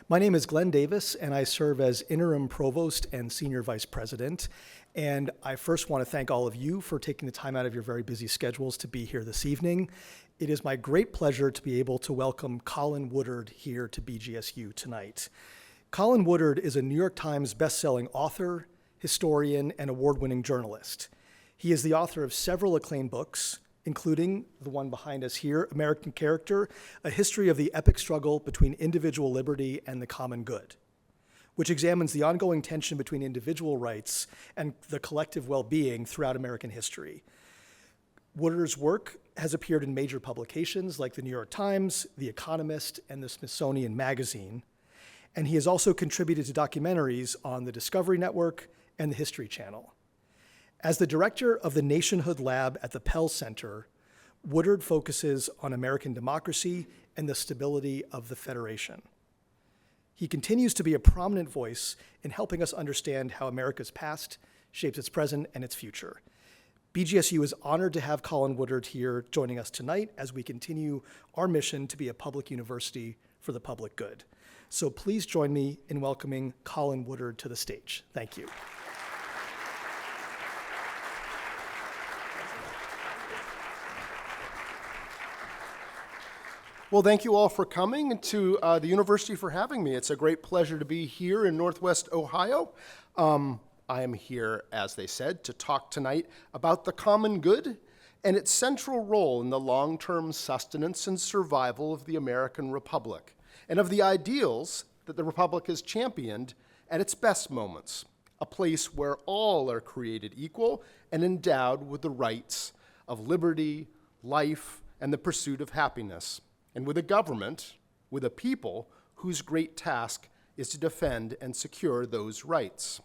My name is Glenn Davis, and I serve as Interim Provost and Senior Vice President. And I first want to thank all of you for taking the time out of your very busy schedules to be here this evening. It is my great pleasure to be able to welcome Colin Woodard here to BGSU tonight. Colin Woodard is a New York Times bestselling author, historian, and award-winning journalist. He is the author of several acclaimed books, including the one behind us here, American Character, A History of the Epic Struggle Between Individual Liberty and the Common Good, which examines the ongoing tension between individual rights and the collective well-being throughout American history. Woodard's work has appeared in major publications like the New York Times, The Economist, and the Smithsonian Magazine, and he has also contributed to documentaries on the Discovery Network and the History Channel. As the director of the Nationhood Lab at the Pell Center, Woodard focuses on American democracy and the stability of the Federation. He continues to be a prominent voice in helping us understand how America's past shapes its present and its future. BGSU is honored to have Colin Woodard here joining us tonight as we continue our mission to be a public university for the public good. So please join me in welcoming Colin Woodard to the stage. Thank you. Well, thank you all for coming, and to the university for having me. It's a great pleasure to be here in Northwest Ohio. I am here, as they said, to talk tonight about the common good and its central role in the long-term sustenance and survival of the American Republic, and of the ideals that the Republic has championed at its best moments, a place where all are created equal and endowed with the rights of liberty, life, and the pursuit of happiness, and with a government, with a people whose great task is to defend and secure those rights.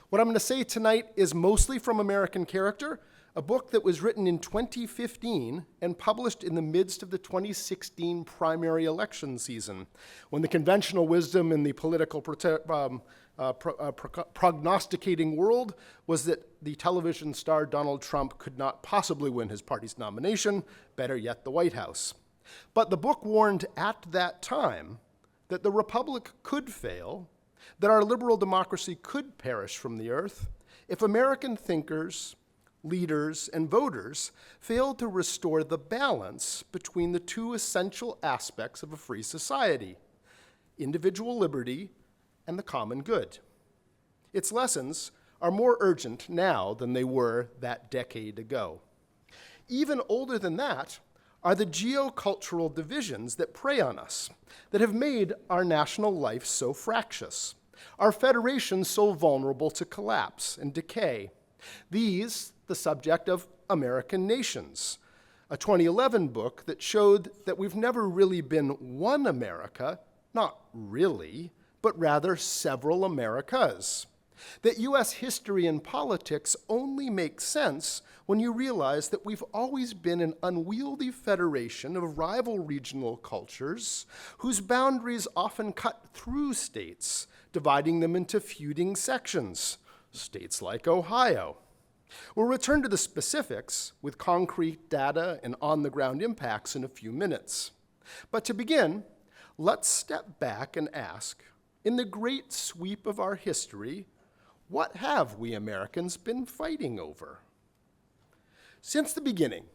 What I'm going to say tonight is mostly from American Character, a book that was written in 2015 and published in the midst of the 2016 primary election season, when the conventional wisdom in the political prognosticating world was that the television star Donald Trump could not possibly win his party's nomination, better yet the White House. But the book warned at that time that the Republic could fail, that our liberal democracy could perish from the earth if American thinkers, leaders, and voters failed to restore the balance between the two essential aspects of a free society, individual liberty and the common good. Its lessons are more urgent now than they were that decade ago. Even older than that are the geocultural divisions that prey on us, that have made our national life so fractious, our federation so vulnerable to collapse and decay. These, the subject of American Nations, a 2011 book that showed that we've never really been one America, not really, but rather several Americas. That U.S. history and politics only make sense when you realize that we've always been an unwieldy federation of rival regional cultures whose boundaries often cut through states, dividing them into feuding sections, states like Ohio. We'll return to the specifics with concrete data and on-the-ground impacts in a few minutes. But to begin, let's step back and ask, in the great sweep of our history, what have we Americans been fighting over? Since the beginning,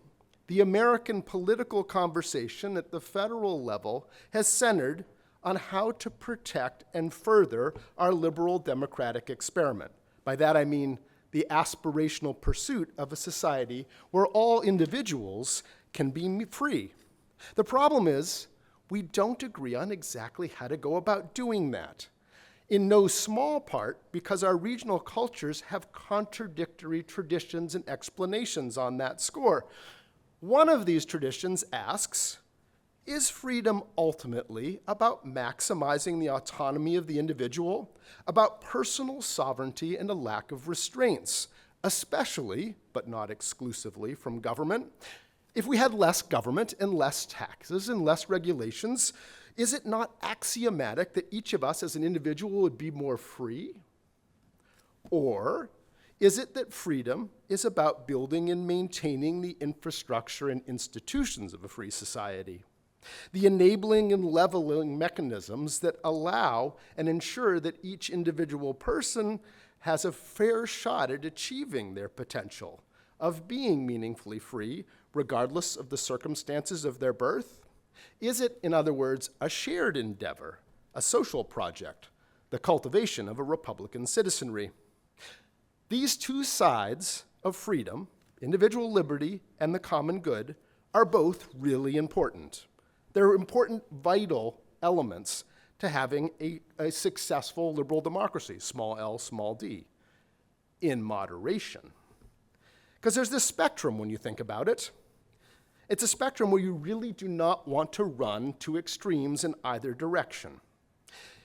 the American political conversation at the federal level has centered on how to protect and further our liberal democratic experiment. By that I mean the aspirational pursuit of a society where all individuals can be free. The problem is, we don't agree on exactly how to go about doing that, in no small part because our regional cultures have contradictory traditions and explanations on that score. One of these traditions asks, is freedom ultimately about maximizing the autonomy of the individual, about personal sovereignty and a lack of restraints, especially, but not exclusively, from government? If we had less government and less taxes and less regulations, is it not axiomatic that each of us as an individual would be more free? Or is it that freedom is about building and maintaining the infrastructure and institutions of a free society? the enabling and leveling mechanisms that allow and ensure that each individual person has a fair shot at achieving their potential of being meaningfully free, regardless of the circumstances of their birth? Is it, in other words, a shared endeavor, a social project, the cultivation of a Republican citizenry? These two sides of freedom, individual liberty and the common good, are both really important. They're important, vital elements to having a successful liberal democracy, small l, small d, in moderation. Because there's this spectrum when you think about it. It's a spectrum where you really do not want to run to extremes in either direction.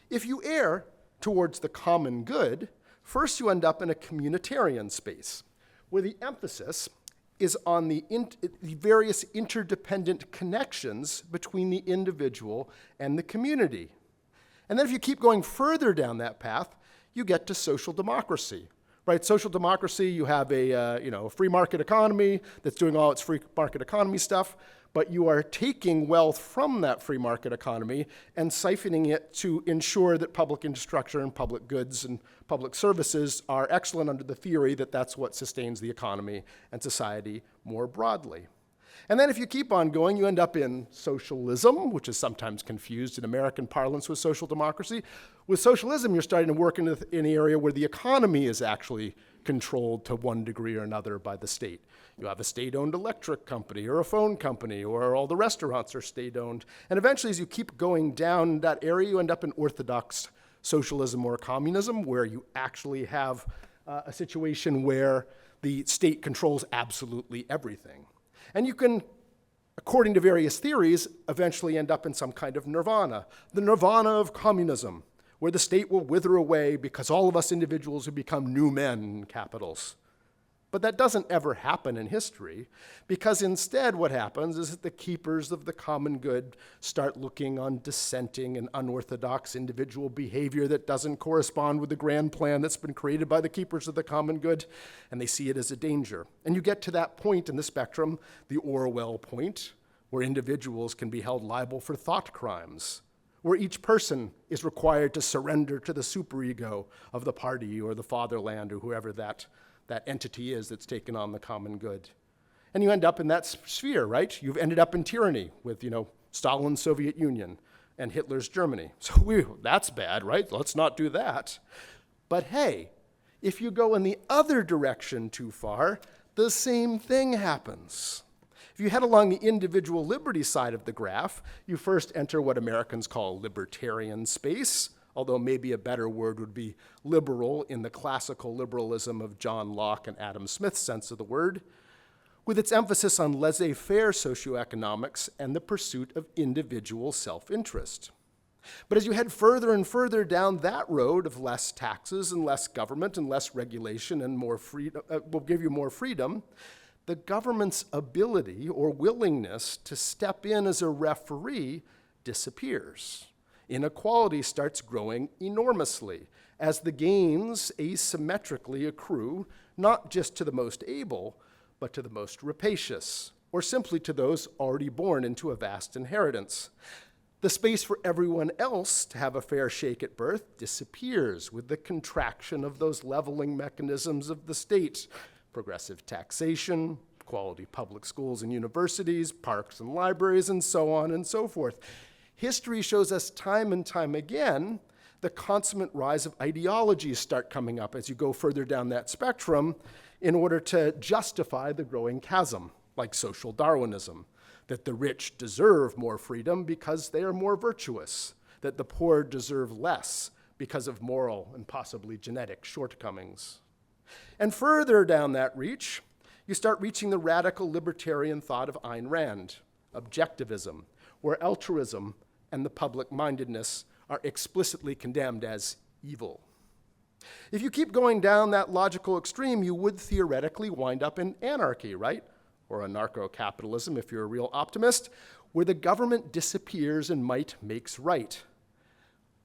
If you err towards the common good, first you end up in a communitarian space, where the emphasis is on the various interdependent connections between the individual and the community. And then if you keep going further down that path, you get to social democracy. Right, social democracy, you have a free market economy that's doing all its free market economy stuff, but you are taking wealth from that free market economy and siphoning it to ensure that public infrastructure and public goods and public services are excellent under the theory that that's what sustains the economy and society more broadly. And then if you keep on going, you end up in socialism, which is sometimes confused in American parlance with social democracy. With socialism, you're starting to work in an area where the economy is actually controlled to one degree or another by the state. You have a state-owned electric company or a phone company, or all the restaurants are state-owned. And eventually, as you keep going down that area, you end up in orthodox socialism or communism, where you actually have a situation where the state controls absolutely everything. And you can, according to various theories, eventually end up in some kind of nirvana, the nirvana of communism, where the state will wither away because all of us individuals will become new men in capitals. But that doesn't ever happen in history, because instead what happens is that the keepers of the common good start looking on dissenting and unorthodox individual behavior that doesn't correspond with the grand plan that's been created by the keepers of the common good, and they see it as a danger. And you get to that point in the spectrum, the Orwell point, where individuals can be held liable for thought crimes, where each person is required to surrender to the superego of the party or the fatherland or whoever that entity is that's taken on the common good. And you end up in that sphere, right? You've ended up in tyranny with, Stalin's Soviet Union and Hitler's Germany. So that's bad, right? Let's not do that. But hey, if you go in the other direction too far, the same thing happens. If you head along the individual liberty side of the graph, you first enter what Americans call libertarian space, although maybe a better word would be liberal in the classical liberalism of John Locke and Adam Smith's sense of the word, with its emphasis on laissez-faire socioeconomics and the pursuit of individual self-interest. But as you head further and further down that road of less taxes and less government and less regulation and more freedom, will give you more freedom, the government's ability or willingness to step in as a referee disappears. Inequality starts growing enormously as the gains asymmetrically accrue not just to the most able, but to the most rapacious, or simply to those already born into a vast inheritance. The space for everyone else to have a fair shake at birth disappears with the contraction of those leveling mechanisms of the state: progressive taxation, quality public schools and universities, parks and libraries, and so on and so forth. History shows us time and time again the consummate rise of ideologies start coming up as you go further down that spectrum in order to justify the growing chasm, like social Darwinism, that the rich deserve more freedom because they are more virtuous, that the poor deserve less because of moral and possibly genetic shortcomings. And further down that reach, you start reaching the radical libertarian thought of Ayn Rand, objectivism, where altruism and the public-mindedness are explicitly condemned as evil. If you keep going down that logical extreme, you would theoretically wind up in anarchy, right? Or anarcho-capitalism, if you're a real optimist, where the government disappears and might makes right.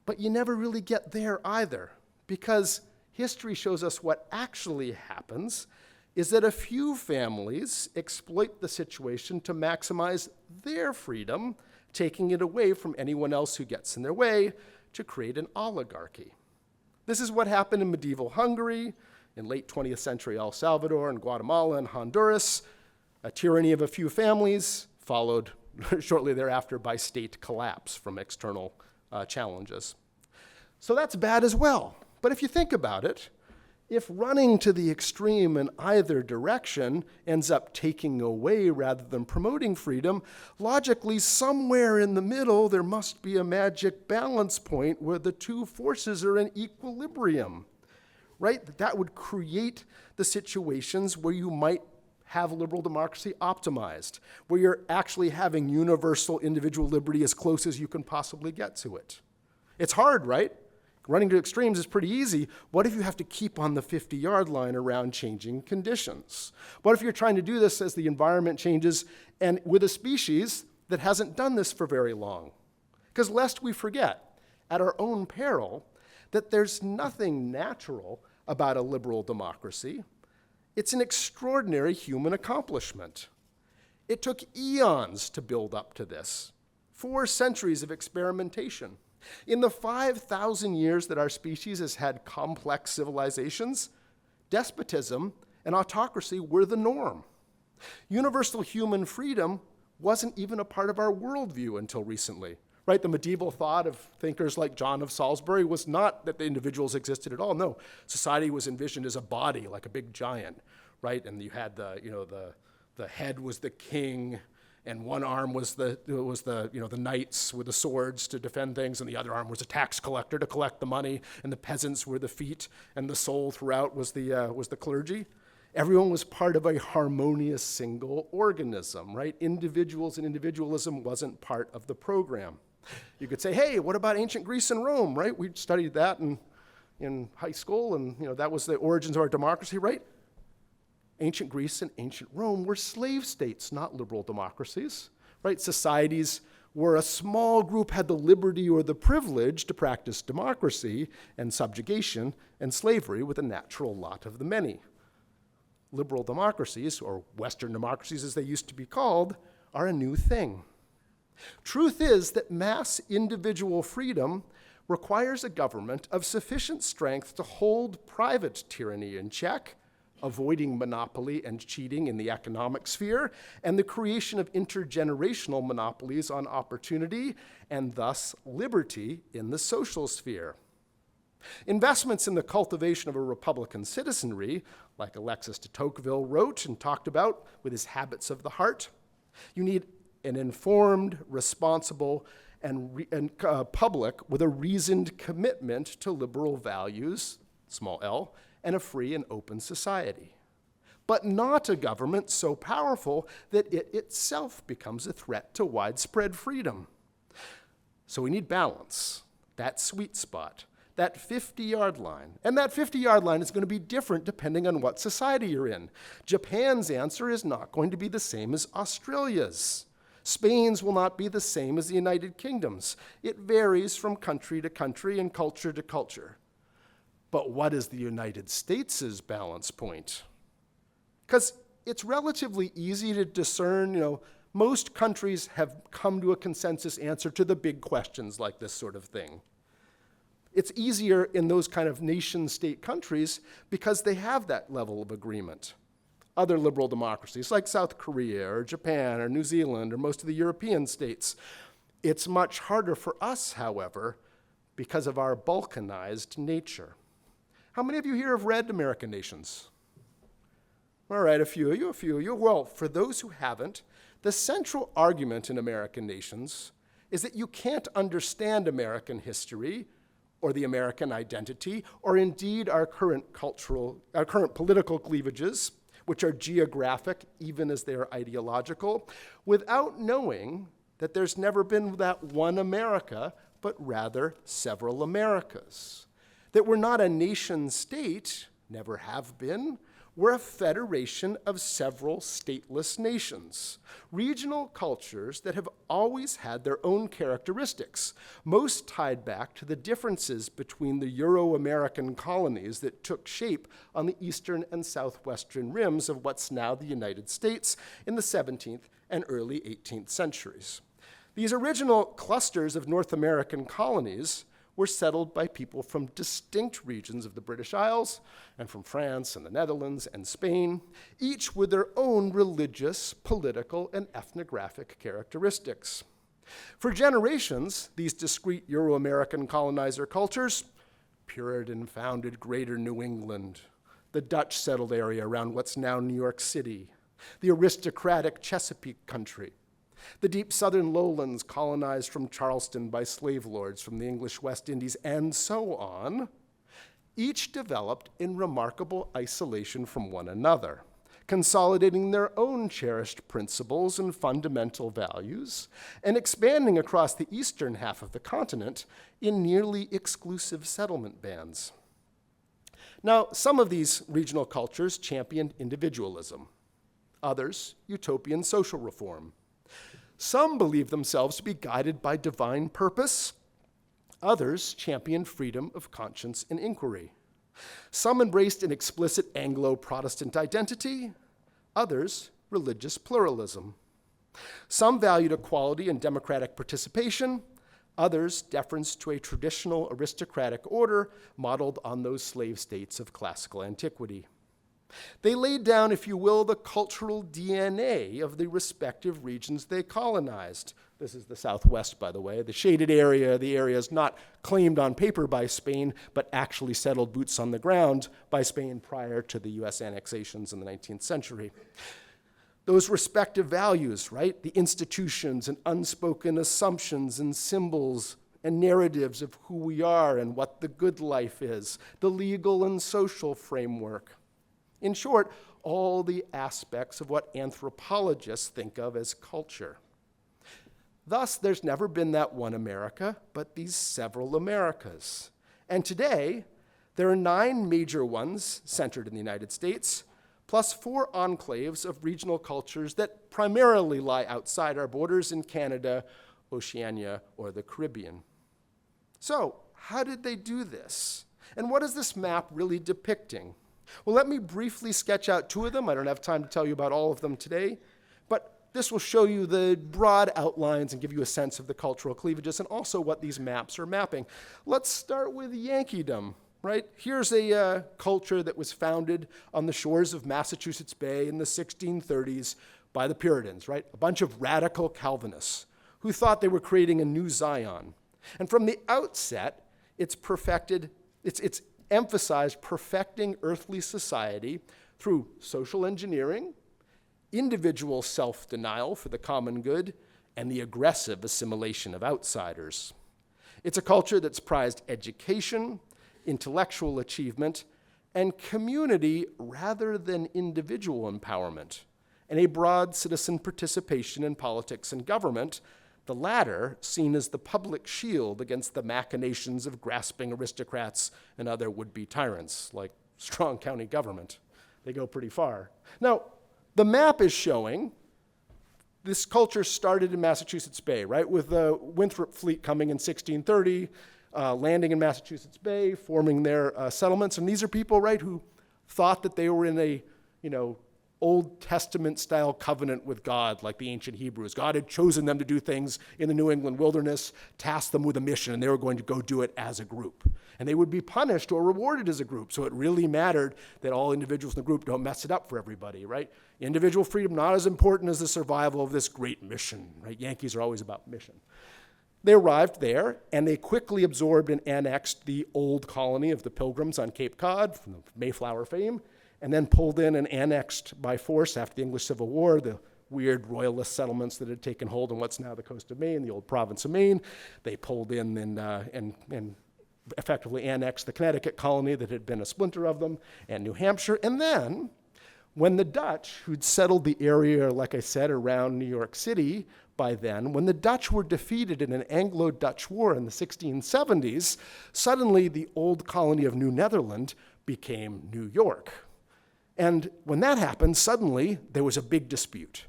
But you never really get there either, because history shows us what actually happens is that a few families exploit the situation to maximize their freedom taking it away from anyone else who gets in their way to create an oligarchy. This is what happened in medieval Hungary, in late 20th century El Salvador and Guatemala and Honduras, a tyranny of a few families, followed shortly thereafter by state collapse from external challenges. So that's bad as well. But if you think about it, if running to the extreme in either direction ends up taking away rather than promoting freedom, logically, somewhere in the middle, there must be a magic balance point where the two forces are in equilibrium, right? That would create the situations where you might have liberal democracy optimized, where you're actually having universal individual liberty as close as you can possibly get to it. It's hard, right? Running to extremes is pretty easy. What if you have to keep on the 50-yard line around changing conditions? What if you're trying to do this as the environment changes and with a species that hasn't done this for very long? Because lest we forget, at our own peril, that there's nothing natural about a liberal democracy. It's an extraordinary human accomplishment. It took eons to build up to this, 4 centuries of experimentation. In the 5,000 years that our species has had complex civilizations, despotism and autocracy were the norm. Universal human freedom wasn't even a part of our worldview until recently, right? The medieval thought of thinkers like John of Salisbury was not that the individuals existed at all. No, society was envisioned as a body, like a big giant, right? And you had the head was the king, and one arm was the knights with the swords to defend things, and the other arm was a tax collector to collect the money, and the peasants were the feet, and the soul throughout was the clergy. Everyone was part of a harmonious single organism, right? Individuals and individualism wasn't part of the program. You could say, hey, what about ancient Greece and Rome, right? We studied that in high school, and that was the origins of our democracy, right? Ancient Greece and ancient Rome were slave states, not liberal democracies, right? Societies where a small group had the liberty or the privilege to practice democracy and subjugation and slavery with a natural lot of the many. Liberal democracies, or Western democracies as they used to be called, are a new thing. Truth is that mass individual freedom requires a government of sufficient strength to hold private tyranny in check, avoiding monopoly and cheating in the economic sphere, and the creation of intergenerational monopolies on opportunity, and thus liberty in the social sphere. Investments in the cultivation of a Republican citizenry, like Alexis de Tocqueville wrote and talked about with his Habits of the Heart, you need an informed, responsible, and public with a reasoned commitment to liberal values, small l, and a free and open society. But not a government so powerful that it itself becomes a threat to widespread freedom. So we need balance, that sweet spot, that 50-yard line. And that 50-yard line is going to be different depending on what society you're in. Japan's answer is not going to be the same as Australia's. Spain's will not be the same as the United Kingdom's. It varies from country to country and culture to culture. But what is the United States' balance point? Because it's relatively easy to discern, most countries have come to a consensus answer to the big questions like this sort of thing. It's easier in those kind of nation-state countries because they have that level of agreement. Other liberal democracies like South Korea or Japan or New Zealand or most of the European states, it's much harder for us, however, because of our balkanized nature. How many of you here have read American Nations? All right, a few of you. Well, for those who haven't, the central argument in American Nations is that you can't understand American history or the American identity, or indeed our current political cleavages, which are geographic even as they are ideological, without knowing that there's never been that one America, but rather several Americas. That we're not a nation state, never have been. We're a federation of several stateless nations, regional cultures that have always had their own characteristics, most tied back to the differences between the Euro-American colonies that took shape on the eastern and southwestern rims of what's now the United States in the 17th and early 18th centuries. These original clusters of North American colonies were settled by people from distinct regions of the British Isles and from France and the Netherlands and Spain, each with their own religious, political, and ethnographic characteristics. For generations, these discrete Euro-American colonizer cultures, Puritan-founded Greater New England, the Dutch-settled area around what's now New York City, the aristocratic Chesapeake country, the deep southern lowlands colonized from Charleston by slave lords from the English West Indies, and so on, each developed in remarkable isolation from one another, consolidating their own cherished principles and fundamental values, and expanding across the eastern half of the continent in nearly exclusive settlement bands. Now, some of these regional cultures championed individualism, others utopian social reform. Some believed themselves to be guided by divine purpose. Others championed freedom of conscience and inquiry. Some embraced an explicit Anglo-Protestant identity. Others, religious pluralism. Some valued equality and democratic participation. Others, deference to a traditional aristocratic order modeled on those slave states of classical antiquity. They laid down, if you will, the cultural DNA of the respective regions they colonized. This is the Southwest, by the way, the shaded area, the areas not claimed on paper by Spain, but actually settled boots on the ground by Spain prior to the US annexations in the 19th century. Those respective values, right? The institutions and unspoken assumptions and symbols and narratives of who we are and what the good life is, the legal and social framework. In short, all the aspects of what anthropologists think of as culture. Thus, there's never been that one America, but these several Americas. And today, there are 9 major ones centered in the United States, plus 4 enclaves of regional cultures that primarily lie outside our borders in Canada, Oceania, or the Caribbean. So, how did they do this? And what is this map really depicting? Well, let me briefly sketch out 2 of them. I don't have time to tell you about all of them today, but this will show you the broad outlines and give you a sense of the cultural cleavages and also what these maps are mapping. Let's start with Yankeedom, right? Here's a culture that was founded on the shores of Massachusetts Bay in the 1630s by the Puritans, right? A bunch of radical Calvinists who thought they were creating a new Zion. And from the outset, it's emphasized perfecting earthly society through social engineering, individual self-denial for the common good, and the aggressive assimilation of outsiders. It's a culture that's prized education, intellectual achievement, and community rather than individual empowerment, and a broad citizen participation in politics and government, the latter seen as the public shield against the machinations of grasping aristocrats and other would-be tyrants, like strong county government. They go pretty far. Now, the map is showing this culture started in Massachusetts Bay, right, with the Winthrop fleet coming in 1630, landing in Massachusetts Bay, forming their settlements. And these are people, right, who thought that they were in a, Old Testament-style covenant with God, like the ancient Hebrews. God had chosen them to do things in the New England wilderness, tasked them with a mission, and they were going to go do it as a group. And they would be punished or rewarded as a group, so it really mattered that all individuals in the group don't mess it up for everybody, right? Individual freedom not as important as the survival of this great mission, right? Yankees are always about mission. They arrived there, and they quickly absorbed and annexed the old colony of the Pilgrims on Cape Cod, from the Mayflower fame, and then pulled in and annexed by force after the English Civil War the weird royalist settlements that had taken hold on what's now the coast of Maine, the old province of Maine. They pulled in and effectively annexed the Connecticut colony that had been a splinter of them, and New Hampshire. And then, when the Dutch, who'd settled the area, like I said, around New York City by then, when the Dutch were defeated in an Anglo-Dutch war in the 1670s, suddenly the old colony of New Netherland became New York. And when that happened, suddenly there was a big dispute.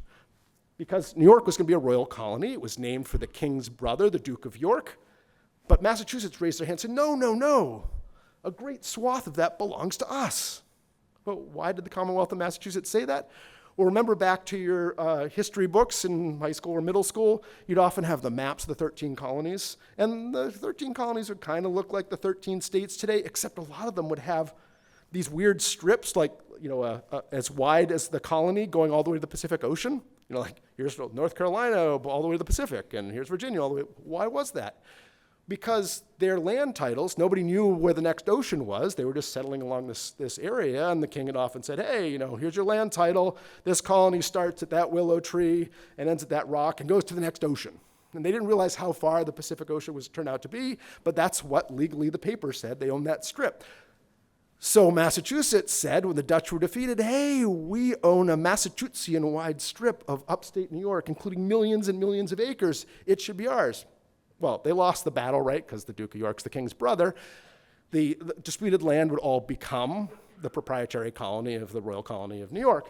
Because New York was going to be a royal colony. It was named for the king's brother, the Duke of York. But Massachusetts raised their hand and said, no. A great swath of that belongs to us. Well, why did the Commonwealth of Massachusetts say that? Well, remember back to your history books in high school or middle school, you'd often have the maps of the 13 colonies. And the 13 colonies would kind of look like the 13 states today, except a lot of them would have these weird strips, like, as wide as the colony going all the way to the Pacific Ocean. Like here's North Carolina all the way to the Pacific, and here's Virginia all the way. Why was that? Because their land titles, nobody knew where the next ocean was. They were just settling along this area, and the king had often said, hey, here's your land title. This colony starts at that willow tree and ends at that rock and goes to the next ocean. And they didn't realize how far the Pacific Ocean was turned out to be, but that's what legally the paper said. They owned that strip. So Massachusetts said, when the Dutch were defeated, hey, we own a Massachusettsian-wide strip of upstate New York, including millions and millions of acres. It should be ours. Well, they lost the battle, right, because the Duke of York's the king's brother. The disputed land would all become the proprietary colony of the Royal Colony of New York.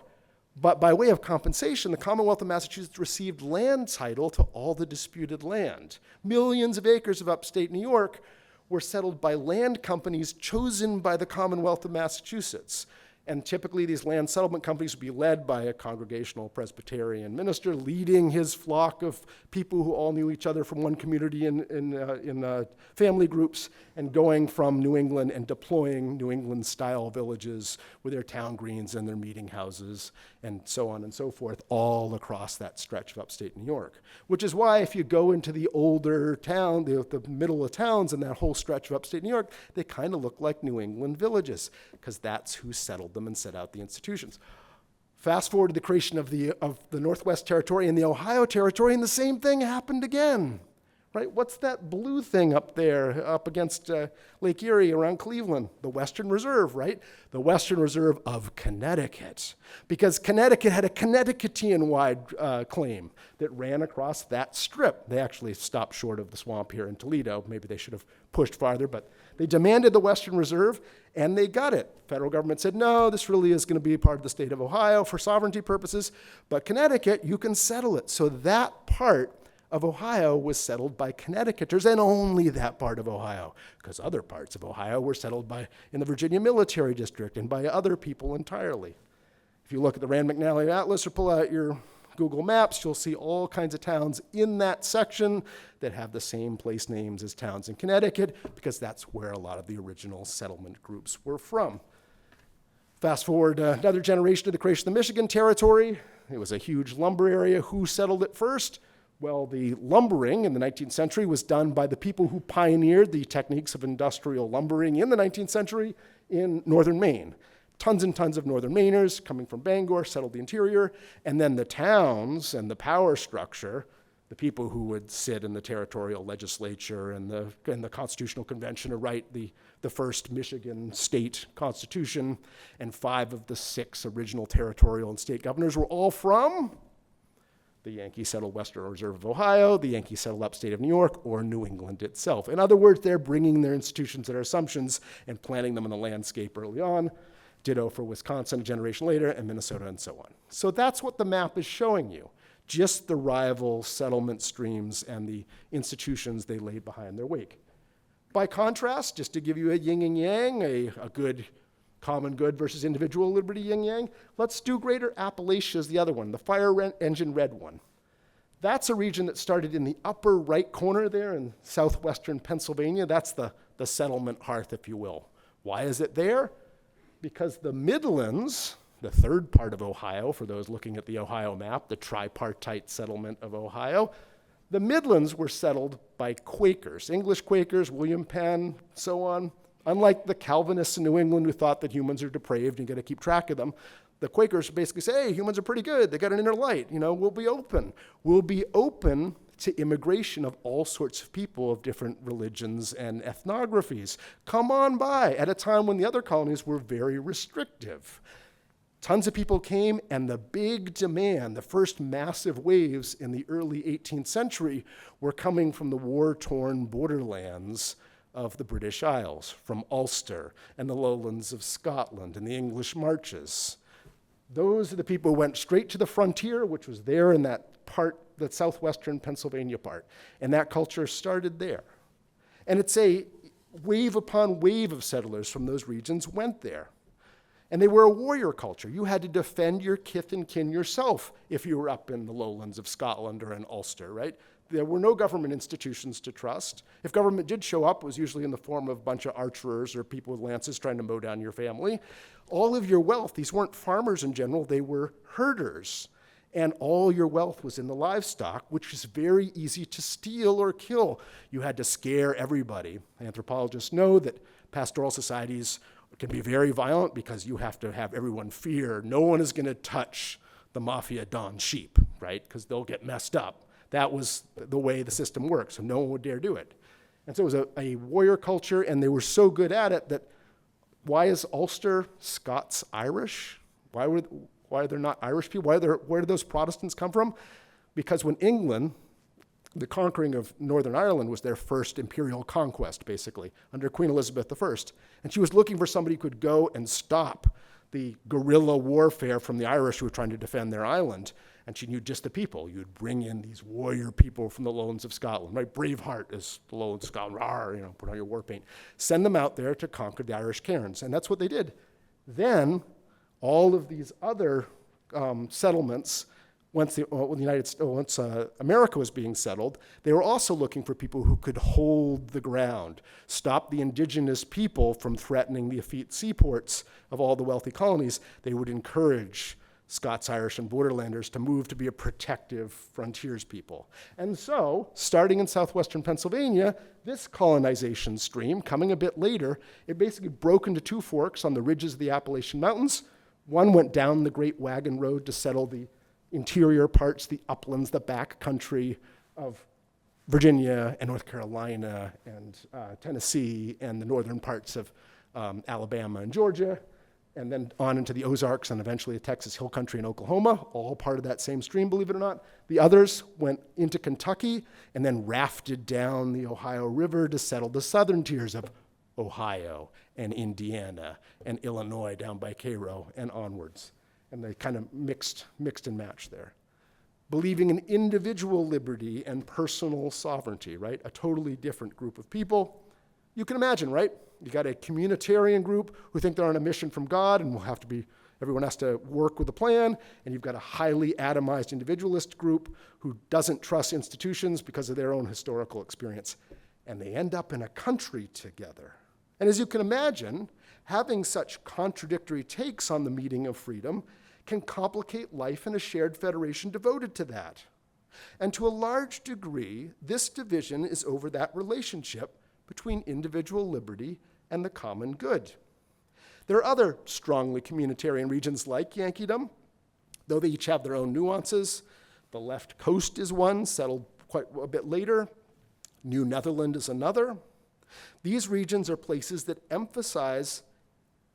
But by way of compensation, the Commonwealth of Massachusetts received land title to all the disputed land. Millions of acres of upstate New York were settled by land companies chosen by the Commonwealth of Massachusetts. And typically these land settlement companies would be led by a congregational Presbyterian minister leading his flock of people who all knew each other from one community in family groups, and going from New England and deploying New England-style villages with their town greens and their meeting houses and so on and so forth, all across that stretch of upstate New York. Which is why if you go into the older town, the middle of towns in that whole stretch of upstate New York, they kind of look like New England villages, because that's who settled them and set out the institutions. Fast forward to the creation of the Northwest Territory and the Ohio Territory, and the same thing happened again. Right? What's that blue thing up there, up against Lake Erie around Cleveland? The Western Reserve, right? The Western Reserve of Connecticut. Because Connecticut had a Connecticutian-wide claim that ran across that strip. They actually stopped short of the swamp here in Toledo. Maybe they should have pushed farther, but they demanded the Western Reserve, and they got it. Federal government said, no, this really is going to be part of the state of Ohio for sovereignty purposes, but Connecticut, you can settle it. So that part of Ohio was settled by Connecticuters, and only that part of Ohio, because other parts of Ohio were settled in the Virginia Military District and by other people entirely. If you look at the Rand McNally Atlas or pull out your Google Maps, you'll see all kinds of towns in that section that have the same place names as towns in Connecticut, because that's where a lot of the original settlement groups were from. Fast forward another generation to the creation of the Michigan Territory. It was a huge lumber area. Who settled it first? Well, the lumbering in the 19th century was done by the people who pioneered the techniques of industrial lumbering in the 19th century in northern Maine. Tons and tons of northern Mainers coming from Bangor settled the interior, and then the towns and the power structure, the people who would sit in the territorial legislature and the Constitutional Convention to write the first Michigan state constitution, and 5 of the 6 original territorial and state governors were all from the Yankee settled Western Reserve of Ohio, the Yankee settled upstate of New York, or New England itself. In other words, they're bringing their institutions and their assumptions and planting them in the landscape early on. Ditto for Wisconsin a generation later, and Minnesota, and so on. So that's what the map is showing you, just the rival settlement streams and the institutions they laid behind their wake. By contrast, just to give you a yin and yang, a good common good versus individual liberty yin-yang. Let's do Greater Appalachia as the other one, the fire engine red one. That's a region that started in the upper right corner there in southwestern Pennsylvania. That's the settlement hearth, if you will. Why is it there? Because the Midlands, the third part of Ohio, for those looking at the Ohio map, the tripartite settlement of Ohio, the Midlands were settled by Quakers, English Quakers, William Penn, so on. Unlike the Calvinists in New England who thought that humans are depraved and you got to keep track of them, the Quakers basically say, hey, humans are pretty good. They got an inner light. We'll be open. We'll be open to immigration of all sorts of people of different religions and ethnographies. Come on by at a time when the other colonies were very restrictive. Tons of people came, and the big demand, the first massive waves in the early 18th century were coming from the war-torn borderlands of the British Isles, from Ulster and the lowlands of Scotland and the English Marches. Those are the people who went straight to the frontier, which was there in that part, that southwestern Pennsylvania part. And that culture started there. And it's a wave upon wave of settlers from those regions went there. And they were a warrior culture. You had to defend your kith and kin yourself if you were up in the lowlands of Scotland or in Ulster, right? There were no government institutions to trust. If government did show up, it was usually in the form of a bunch of archers or people with lances trying to mow down your family. All of your wealth, these weren't farmers in general, they were herders. And all your wealth was in the livestock, which is very easy to steal or kill. You had to scare everybody. Anthropologists know that pastoral societies can be very violent because you have to have everyone fear. No one is going to touch the mafia Don sheep, right? Because they'll get messed up. That was the way the system worked, so no one would dare do it. And so it was a warrior culture, and they were so good at it that why is Ulster Scots-Irish? Why are there not Irish people? Where do those Protestants come from? Because when England, the conquering of Northern Ireland was their first imperial conquest, basically, under Queen Elizabeth I. And she was looking for somebody who could go and stop the guerrilla warfare from the Irish who were trying to defend their island. And she knew just the people. You'd bring in these warrior people from the lowlands of Scotland, right? Braveheart is the lowlands of Scotland, rawr, put on your war paint. Send them out there to conquer the Irish cairns. And that's what they did. Then all of these other settlements, once America was being settled, they were also looking for people who could hold the ground, stop the indigenous people from threatening the effete seaports of all the wealthy colonies. They would encourage Scots, Irish, and Borderlanders to move to be a protective frontiers people. And so, starting in southwestern Pennsylvania, this colonization stream, coming a bit later, it basically broke into two forks on the ridges of the Appalachian Mountains. One went down the Great Wagon Road to settle the interior parts, the uplands, the back country of Virginia and North Carolina and Tennessee and the northern parts of Alabama and Georgia, and then on into the Ozarks and eventually the Texas Hill Country and Oklahoma, all part of that same stream, believe it or not. The others went into Kentucky and then rafted down the Ohio River to settle the southern tiers of Ohio and Indiana and Illinois down by Cairo and onwards. And they kind of mixed and matched there. Believing in individual liberty and personal sovereignty, right? A totally different group of people. You can imagine, right? You got a communitarian group who think they're on a mission from God and everyone has to work with a plan, and you've got a highly atomized individualist group who doesn't trust institutions because of their own historical experience. And they end up in a country together. And as you can imagine, having such contradictory takes on the meaning of freedom can complicate life in a shared federation devoted to that. And to a large degree, this division is over that relationship between individual liberty and the common good. There are other strongly communitarian regions like Yankeedom, though they each have their own nuances. The left coast is one, settled quite a bit later. New Netherland is another. These regions are places that emphasize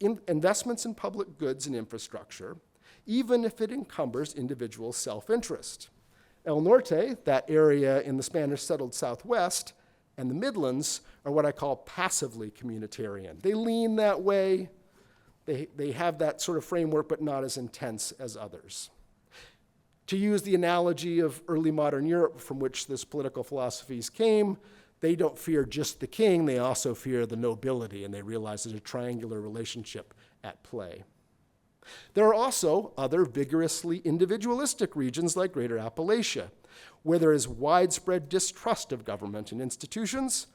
investments in public goods and infrastructure, even if it encumbers individual self-interest. El Norte, that area in the Spanish-settled Southwest, and the Midlands are what I call passively communitarian. They lean that way. They have that sort of framework, but not as intense as others. To use the analogy of early modern Europe from which this political philosophies came, they don't fear just the king, they also fear the nobility, and they realize there's a triangular relationship at play. There are also other vigorously individualistic regions like Greater Appalachia, where there is widespread distrust of government and institutions.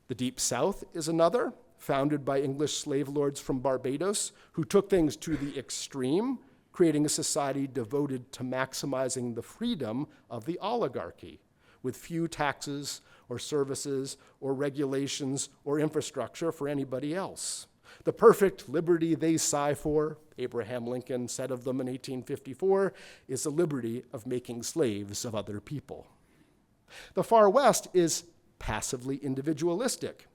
The Deep South is another, founded by English slave lords from Barbados, who took things to the extreme, creating a society devoted to maximizing the freedom of the oligarchy, with few taxes or services or regulations or infrastructure for anybody else. The perfect liberty they sigh for, Abraham Lincoln said of them in 1854, is the liberty of making slaves of other people. The Far West is passively individualistic.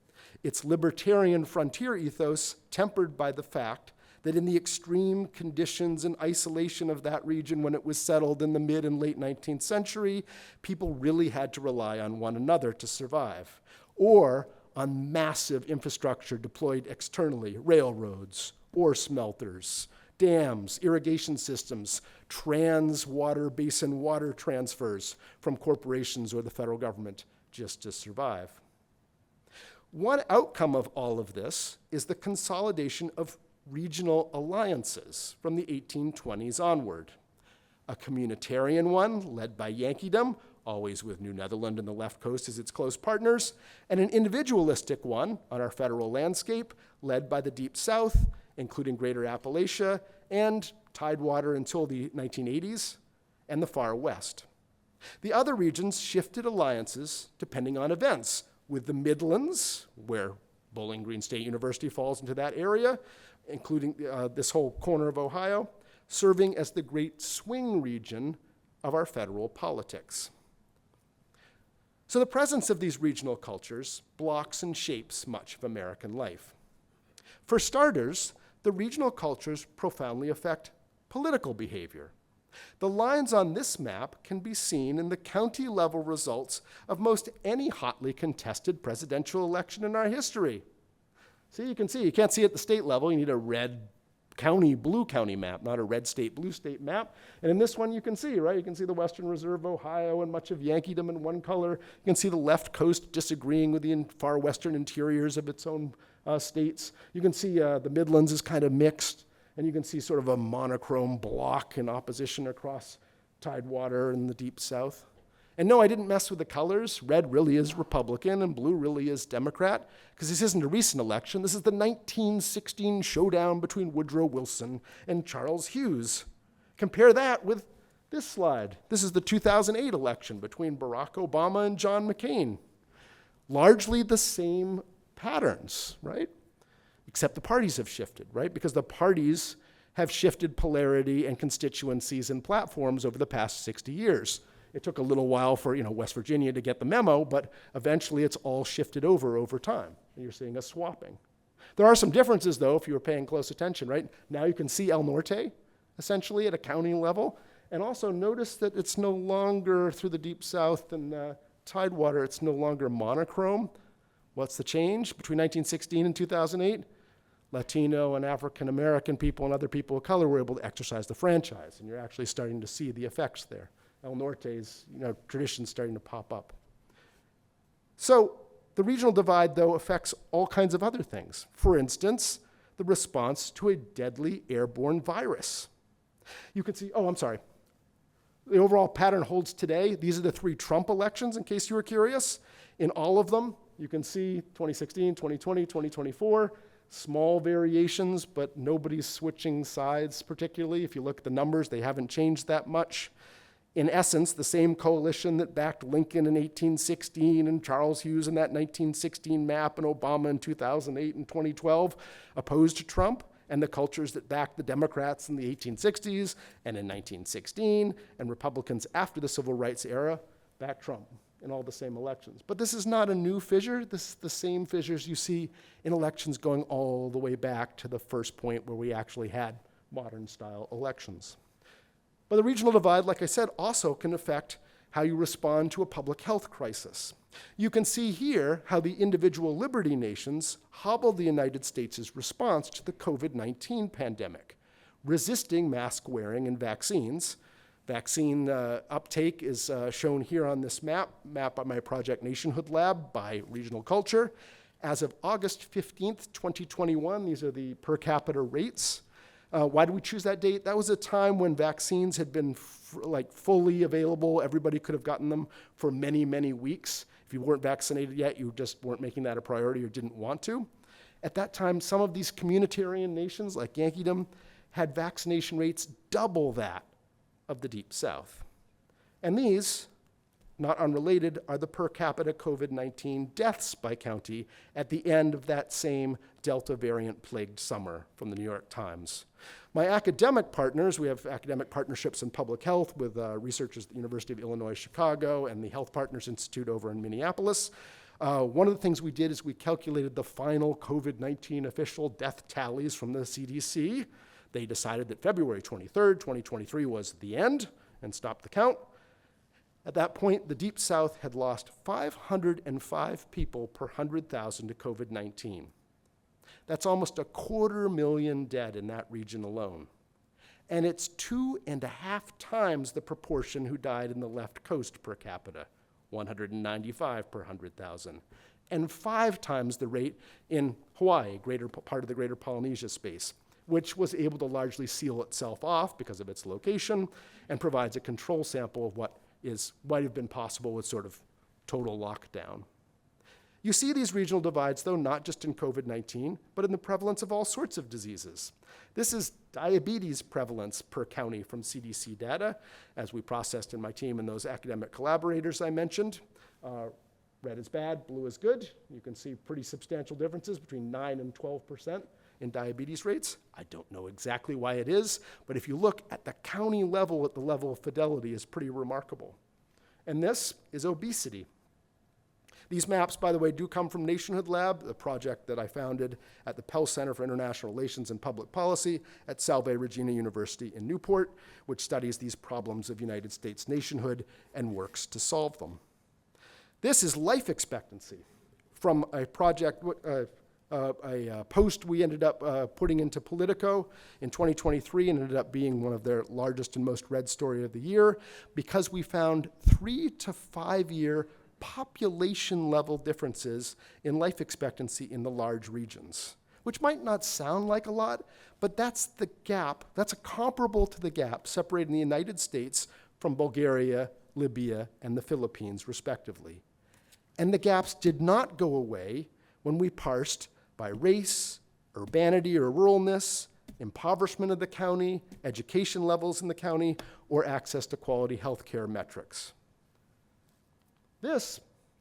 Its libertarian frontier ethos tempered by the fact that in the extreme conditions and isolation of that region when it was settled in the mid and late 19th century, people really had to rely on one another to survive, or on massive infrastructure deployed externally, railroads, ore smelters, dams, irrigation systems, trans-water basin water transfers from corporations or the federal government just to survive. One outcome of all of this is the consolidation of regional alliances from the 1820s onward. A communitarian one led by Yankeedom, always with New Netherland and the left coast as its close partners, and an individualistic one on our federal landscape led by the Deep South, including Greater Appalachia and Tidewater until the 1980s, and the Far West. The other regions shifted alliances depending on events, with the Midlands, where Bowling Green State University falls into that area, including this whole corner of Ohio, serving as the great swing region of our federal politics. So the presence of these regional cultures blocks and shapes much of American life. For starters, the regional cultures profoundly affect political behavior. The lines on this map can be seen in the county-level results of most any hotly contested presidential election in our history. See, you can see, you can't see at the state level. You need a red county, blue county map, not a red state, blue state map. And in this one, you can see, right? You can see the Western Reserve, Ohio, and much of Yankeedom in one color. You can see the left coast disagreeing with the far western interiors of its own states. You can see the Midlands is kind of mixed. And you can see sort of a monochrome block in opposition across Tidewater and the Deep South. And no, I didn't mess with the colors. Red really is Republican and blue really is Democrat, because this isn't a recent election. This is the 1916 showdown between Woodrow Wilson and Charles Hughes. Compare that with this slide. This is the 2008 election between Barack Obama and John McCain. Largely the same patterns, right? Except the parties have shifted, right? Because the parties have shifted polarity and constituencies and platforms over the past 60 years. It took a little while for West Virginia to get the memo, but eventually it's all shifted over time. And you're seeing a swapping. There are some differences, though, if you were paying close attention, right? Now you can see El Norte, essentially, at a county level. And also notice that it's no longer through the Deep South and Tidewater, it's no longer monochrome. What's the change between 1916 and 2008? Latino and African American people and other people of color were able to exercise the franchise, and you're actually starting to see the effects there. El Norte's tradition starting to pop up. So the regional divide, though, affects all kinds of other things. For instance, the response to a deadly airborne virus. You can see, the overall pattern holds today. These are the 3 Trump elections, in case you were curious. In all of them, you can see 2016, 2020, 2024, small variations, but nobody's switching sides particularly. If you look at the numbers, they haven't changed that much. In essence, the same coalition that backed Lincoln in 1816 and Charles Hughes in that 1916 map and Obama in 2008 and 2012 opposed Trump, and the cultures that backed the Democrats in the 1860s and in 1916 and Republicans after the Civil Rights era backed Trump in all the same elections. But this is not a new fissure. This is the same fissures you see in elections going all the way back to the first point where we actually had modern-style elections. But the regional divide, like I said, also can affect how you respond to a public health crisis. You can see here how the individual liberty nations hobbled the United States' response to the COVID-19 pandemic, resisting mask wearing and vaccines. Vaccine uptake is shown here on this map by my Project Nationhood Lab by regional culture. As of August 15th, 2021, these are the per capita rates. Why did we choose that date? That was a time when vaccines had been fully available. Everybody could have gotten them for many, many weeks. If you weren't vaccinated yet, you just weren't making that a priority or didn't want to. At that time, some of these communitarian nations, like Yankeedom, had vaccination rates double that of the Deep South. And these, not unrelated, are the per capita COVID-19 deaths by county at the end of that same Delta variant-plagued summer from the New York Times. My academic partners, we have academic partnerships in public health with researchers at the University of Illinois Chicago and the Health Partners Institute over in Minneapolis. One of the things we did is we calculated the final COVID-19 official death tallies from the CDC. They decided that February 23rd, 2023 was the end and stopped the count. At that point, the Deep South had lost 505 people per 100,000 to COVID-19. That's almost 250,000 dead in that region alone. And it's 2.5 times the proportion who died in the left coast per capita, 195 per 100,000, and 5 times the rate in Hawaii, part of the greater Polynesia space, which was able to largely seal itself off because of its location and provides a control sample of what might have been possible with sort of total lockdown. You see these regional divides, though, not just in COVID-19, but in the prevalence of all sorts of diseases. This is diabetes prevalence per county from CDC data, as we processed in my team and those academic collaborators I mentioned. Red is bad, blue is good. You can see pretty substantial differences between 9 and 12% in diabetes rates. I don't know exactly why it is, but if you look at the county level, at the level of fidelity, is pretty remarkable. And this is obesity. These maps, by the way, do come from Nationhood Lab, the project that I founded at the Pell Center for International Relations and Public Policy at Salve Regina University in Newport, which studies these problems of United States nationhood and works to solve them. This is life expectancy from a project, a post we ended up putting into Politico in 2023 and ended up being one of their largest and most read story of the year because we found 3 to 5 year population level differences in life expectancy in the large regions, which might not sound like a lot, but that's the gap, that's comparable to the gap separating the United States from Bulgaria, Libya, and the Philippines, respectively. And the gaps did not go away when we parsed by race, urbanity or ruralness, impoverishment of the county, education levels in the county, or access to quality healthcare metrics. This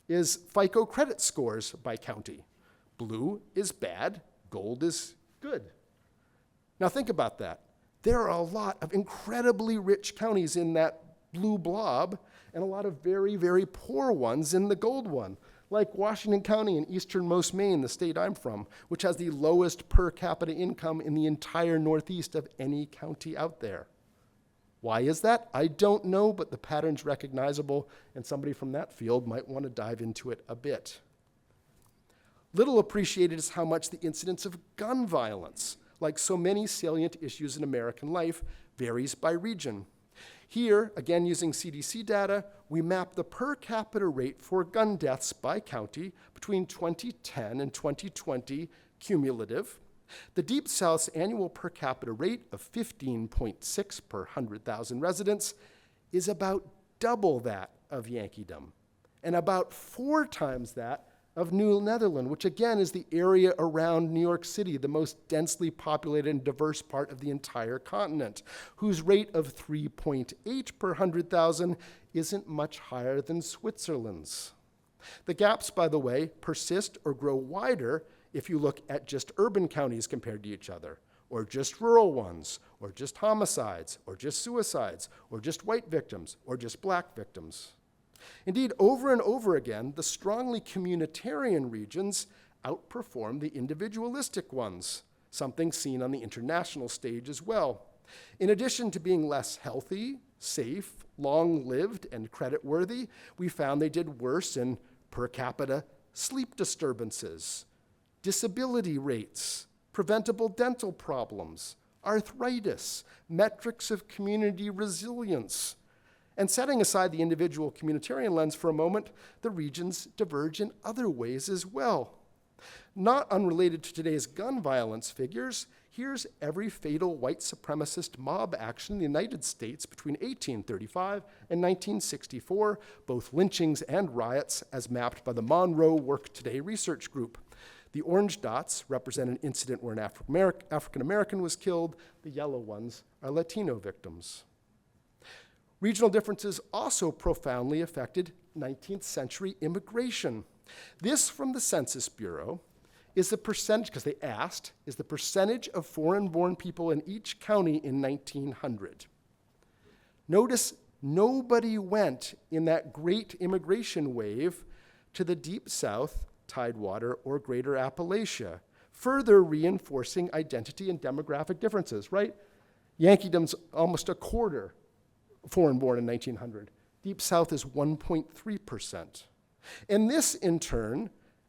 is FICO credit scores by county. Blue is bad, gold is good. Now think about that. There are a lot of incredibly rich counties in that blue blob and a lot of very, very poor ones in the gold one, like Washington County in easternmost Maine, the state I'm from, which has the lowest per capita income in the entire Northeast of any county out there. Why is that? I don't know, but the pattern's recognizable, and somebody from that field might want to dive into it a bit. Little appreciated is how much the incidence of gun violence, like so many salient issues in American life, varies by region. Here, again using CDC data, we map the per capita rate for gun deaths by county between 2010 and 2020 cumulative. The Deep South's annual per capita rate of 15.6 per 100,000 residents is about double that of Yankeedom, and about 4 times that of New Netherland, which again is the area around New York City, the most densely populated and diverse part of the entire continent, whose rate of 3.8 per 100,000 isn't much higher than Switzerland's. The gaps, by the way, persist or grow wider if you look at just urban counties compared to each other, or just rural ones, or just homicides, or just suicides, or just white victims, or just black victims. Indeed, over and over again, the strongly communitarian regions outperform the individualistic ones, something seen on the international stage as well. In addition to being less healthy, safe, long-lived, and creditworthy, we found they did worse in per capita sleep disturbances, disability rates, preventable dental problems, arthritis, metrics of community resilience. And setting aside the individual communitarian lens for a moment, the regions diverge in other ways as well. Not unrelated to today's gun violence figures, here's every fatal white supremacist mob action in the United States between 1835 and 1964, both lynchings and riots as mapped by the Monroe Work Today Research Group. The orange dots represent an incident where an African American was killed. The yellow ones are Latino victims. Regional differences also profoundly affected 19th century immigration. This, from the Census Bureau, is the percentage, because they asked, is the percentage of foreign-born people in each county in 1900. Notice nobody went in that great immigration wave to the Deep South, Tidewater, or Greater Appalachia, further reinforcing identity and demographic differences, right? Yankeedom's almost a quarter foreign-born in 1900. Deep South is 1.3%. And this, in turn,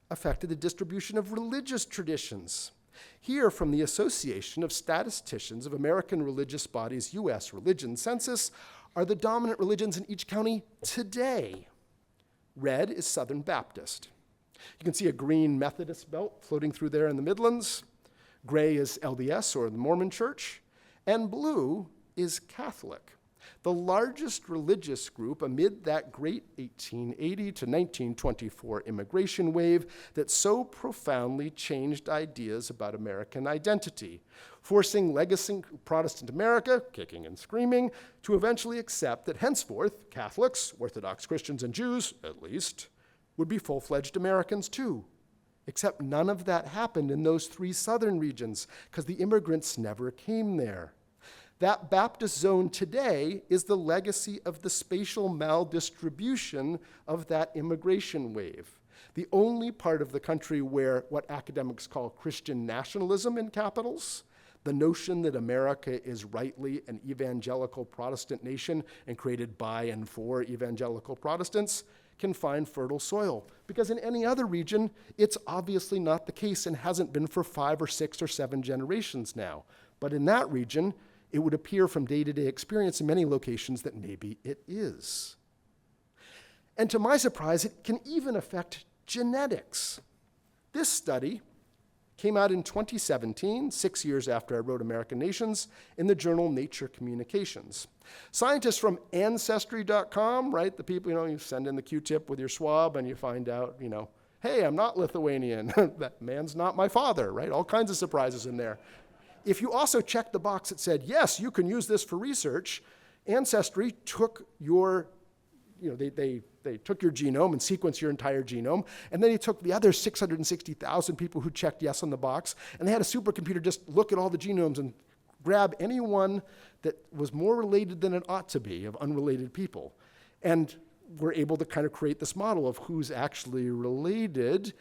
affected the distribution of religious traditions. Here, from the Association of Statisticians of American Religious Bodies, U.S. Religion Census, are the dominant religions in each county today. Red is Southern Baptist. You can see a green Methodist belt floating through there in the Midlands. Gray is LDS, or the Mormon Church, and blue is Catholic, the largest religious group amid that great 1880 to 1924 immigration wave that so profoundly changed ideas about American identity, forcing legacy Protestant America, kicking and screaming, to eventually accept that henceforth Catholics, Orthodox Christians, and Jews, at least, would be full-fledged Americans too. Except none of that happened in those three southern regions because the immigrants never came there. That Baptist zone today is the legacy of the spatial maldistribution of that immigration wave. The only part of the country where what academics call Christian nationalism in capitals, the notion that America is rightly an evangelical Protestant nation and created by and for evangelical Protestants, can find fertile soil. Because in any other region, it's obviously not the case and hasn't been for 5 or 6 or 7 generations now. But in that region, it would appear from day-to-day experience in many locations that maybe it is. And to my surprise, it can even affect genetics. This study came out in 2017, 6 years after I wrote American Nations, in the journal Nature Communications. Scientists from Ancestry.com, right, the people, you send in the Q-tip with your swab and you find out, hey, I'm not Lithuanian. That man's not my father, right? All kinds of surprises in there. If you also checked the box that said, yes, you can use this for research, Ancestry took your, they took your genome and sequenced your entire genome, and then they took the other 660,000 people who checked yes on the box, and they had a supercomputer just look at all the genomes and grab any one that was more related than it ought to be of unrelated people. And we're able to kind of create this model of who's actually related.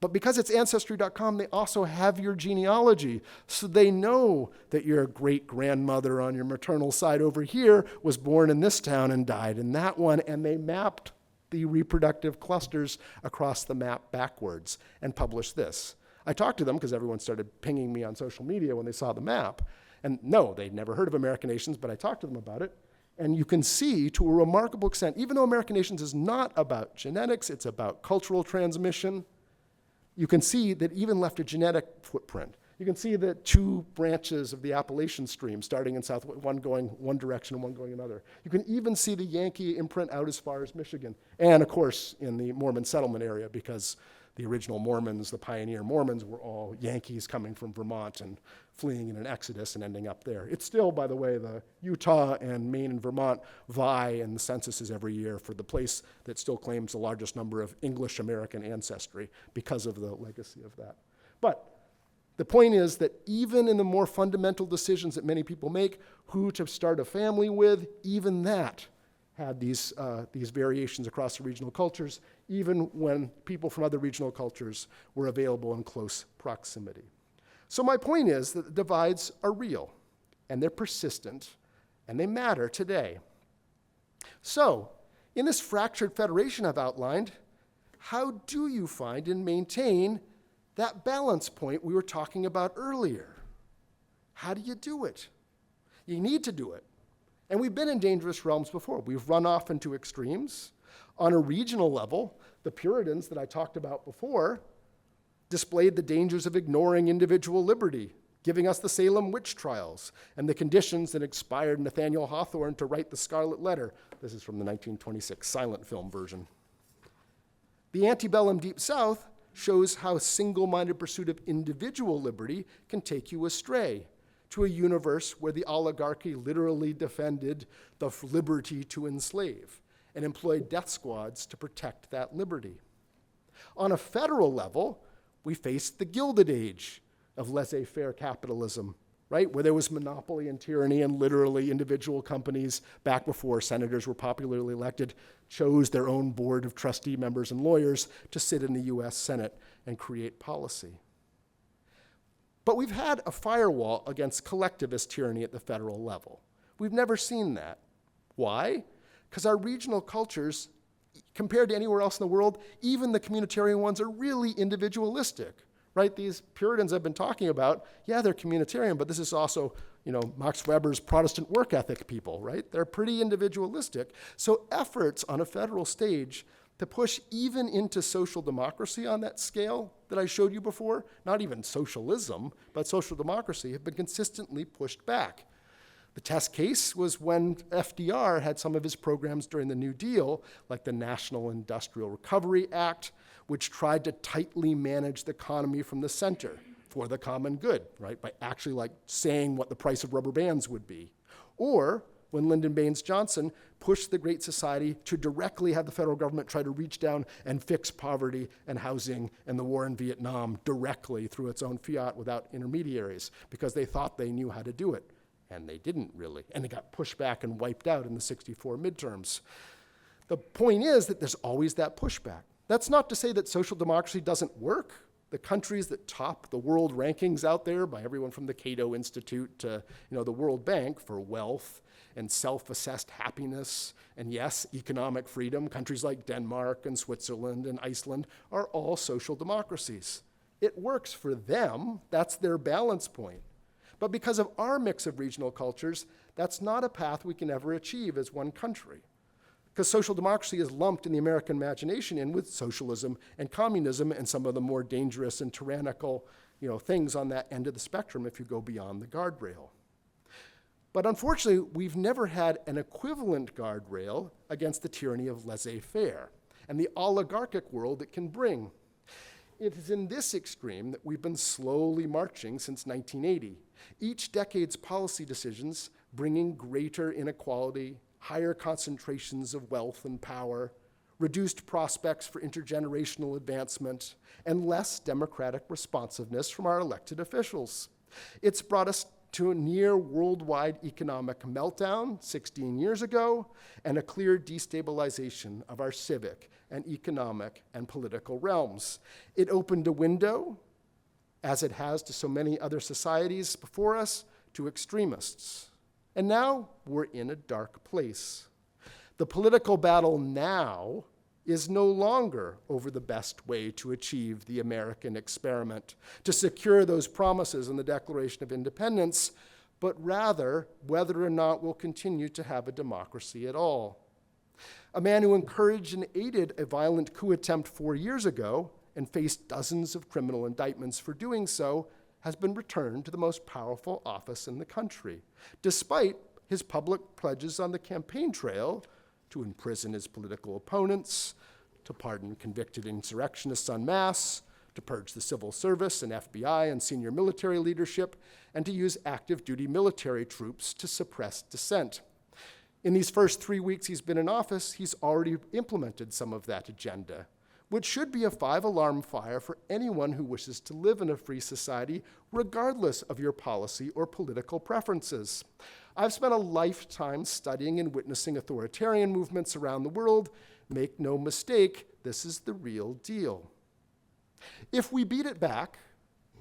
But because it's Ancestry.com, they also have your genealogy. So they know that your great-grandmother on your maternal side over here was born in this town and died in that one. And they mapped the reproductive clusters across the map backwards and published this. I talked to them because everyone started pinging me on social media when they saw the map. And no, they'd never heard of American Nations, but I talked to them about it. And you can see, to a remarkable extent, even though American Nations is not about genetics, it's about cultural transmission, you can see that even left a genetic footprint. You can see the 2 branches of the Appalachian stream starting in south, one going one direction and one going another. You can even see the Yankee imprint out as far as Michigan. And of course, in the Mormon settlement area, because the original Mormons, the pioneer Mormons, were all Yankees coming from Vermont and fleeing in an exodus and ending up there. It's still, by the way, the Utah and Maine and Vermont vie in the censuses every year for the place that still claims the largest number of English-American ancestry because of the legacy of that. But the point is that even in the more fundamental decisions that many people make, who to start a family with, even that had these variations across the regional cultures, even when people from other regional cultures were available in close proximity. So my point is that the divides are real, and they're persistent, and they matter today. So, in this fractured federation I've outlined, how do you find and maintain that balance point we were talking about earlier? How do you do it? You need to do it. And we've been in dangerous realms before. We've run off into extremes. On a regional level, the Puritans that I talked about before displayed the dangers of ignoring individual liberty, giving us the Salem witch trials and the conditions that inspired Nathaniel Hawthorne to write the Scarlet Letter. This is from the 1926 silent film version. The antebellum Deep South shows how single-minded pursuit of individual liberty can take you astray to a universe where the oligarchy literally defended the liberty to enslave and employed death squads to protect that liberty. On a federal level, we faced the Gilded Age of laissez-faire capitalism, right, where there was monopoly and tyranny and literally individual companies, back before senators were popularly elected, chose their own board of trustee members and lawyers to sit in the US Senate and create policy. But we've had a firewall against collectivist tyranny at the federal level. We've never seen that. Why? Because our regional cultures, compared to anywhere else in the world, even the communitarian ones are really individualistic, right? These Puritans I've been talking about, yeah, they're communitarian, but this is also, Max Weber's Protestant work ethic people, right? They're pretty individualistic. So efforts on a federal stage to push even into social democracy on that scale that I showed you before, not even socialism, but social democracy, have been consistently pushed back. The test case was when FDR had some of his programs during the New Deal, like the National Industrial Recovery Act, which tried to tightly manage the economy from the center for the common good, right, by actually like saying what the price of rubber bands would be. Or when Lyndon Baines Johnson pushed the Great Society to directly have the federal government try to reach down and fix poverty and housing and the war in Vietnam directly through its own fiat without intermediaries, because they thought they knew how to do it. And they didn't really. And it got pushed back and wiped out in the '64 midterms. The point is that there's always that pushback. That's not to say that social democracy doesn't work. The countries that top the world rankings out there by everyone from the Cato Institute to the World Bank for wealth and self-assessed happiness and, yes, economic freedom, countries like Denmark and Switzerland and Iceland are all social democracies. It works for them. That's their balance point. But because of our mix of regional cultures, that's not a path we can ever achieve as one country. Because social democracy is lumped in the American imagination in with socialism and communism and some of the more dangerous and tyrannical things on that end of the spectrum if you go beyond the guardrail. But unfortunately, we've never had an equivalent guardrail against the tyranny of laissez-faire and the oligarchic world it can bring. It is in this extreme that we've been slowly marching since 1980. Each decade's policy decisions bringing greater inequality, higher concentrations of wealth and power, reduced prospects for intergenerational advancement, and less democratic responsiveness from our elected officials. It's brought us to a near worldwide economic meltdown 16 years ago and a clear destabilization of our civic and economic and political realms. It opened a window, as it has to so many other societies before us, to extremists. And now we're in a dark place. The political battle now is no longer over the best way to achieve the American experiment, to secure those promises in the Declaration of Independence, but rather whether or not we'll continue to have a democracy at all. A man who encouraged and aided a violent coup attempt 4 years ago and faced dozens of criminal indictments for doing so has been returned to the most powerful office in the country, despite his public pledges on the campaign trail to imprison his political opponents, to pardon convicted insurrectionists en masse, to purge the civil service and FBI and senior military leadership, and to use active duty military troops to suppress dissent. In these first 3 weeks he's been in office, he's already implemented some of that agenda, which should be a 5-alarm fire for anyone who wishes to live in a free society, regardless of your policy or political preferences. I've spent a lifetime studying and witnessing authoritarian movements around the world. Make no mistake, this is the real deal. If we beat it back,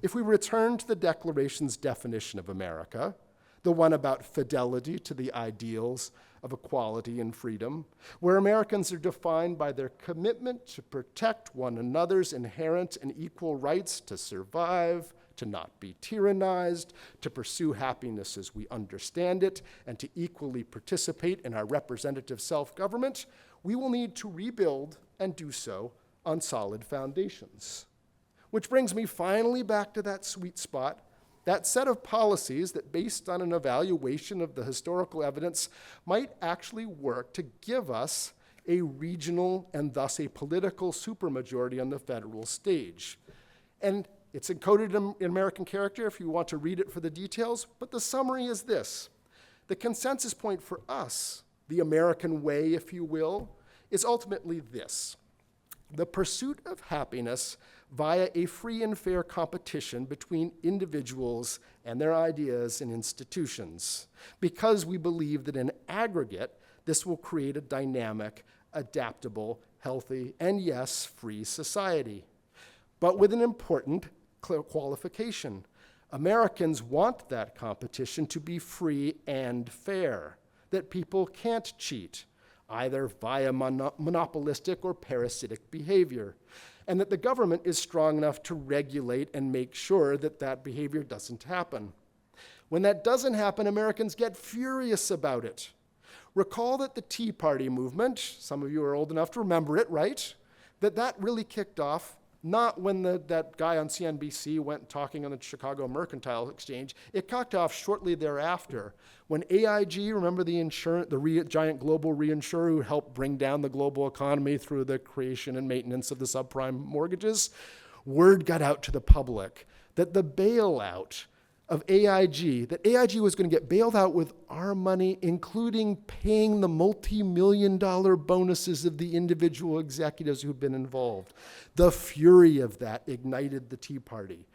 if we return to the Declaration's definition of America, the one about fidelity to the ideals of equality and freedom, where Americans are defined by their commitment to protect one another's inherent and equal rights to survive, to not be tyrannized, to pursue happiness as we understand it, and to equally participate in our representative self-government, we will need to rebuild and do so on solid foundations. Which brings me finally back to that sweet spot, that set of policies that, based on an evaluation of the historical evidence, might actually work to give us a regional and thus a political supermajority on the federal stage. And it's encoded in American character if you want to read it for the details, but the summary is this. The consensus point for us, the American way, if you will, is ultimately this: the pursuit of happiness via a free and fair competition between individuals and their ideas and institutions, because we believe that in aggregate, this will create a dynamic, adaptable, healthy, and yes, free society. But with an important qualification. Americans want that competition to be free and fair, that people can't cheat, either via monopolistic or parasitic behavior, and that the government is strong enough to regulate and make sure that that behavior doesn't happen. When that doesn't happen, Americans get furious about it. Recall that the Tea Party movement, some of you are old enough to remember it, right? That really kicked off not when that guy on CNBC went talking on the Chicago Mercantile Exchange. It kicked off shortly thereafter when AIG, remember the giant global reinsurer who helped bring down the global economy through the creation and maintenance of the subprime mortgages? Word got out to the public that the bailout of AIG, that AIG was going to get bailed out with our money, including paying the multi-million-dollar bonuses of the individual executives who'd been involved. The fury of that ignited the Tea Party.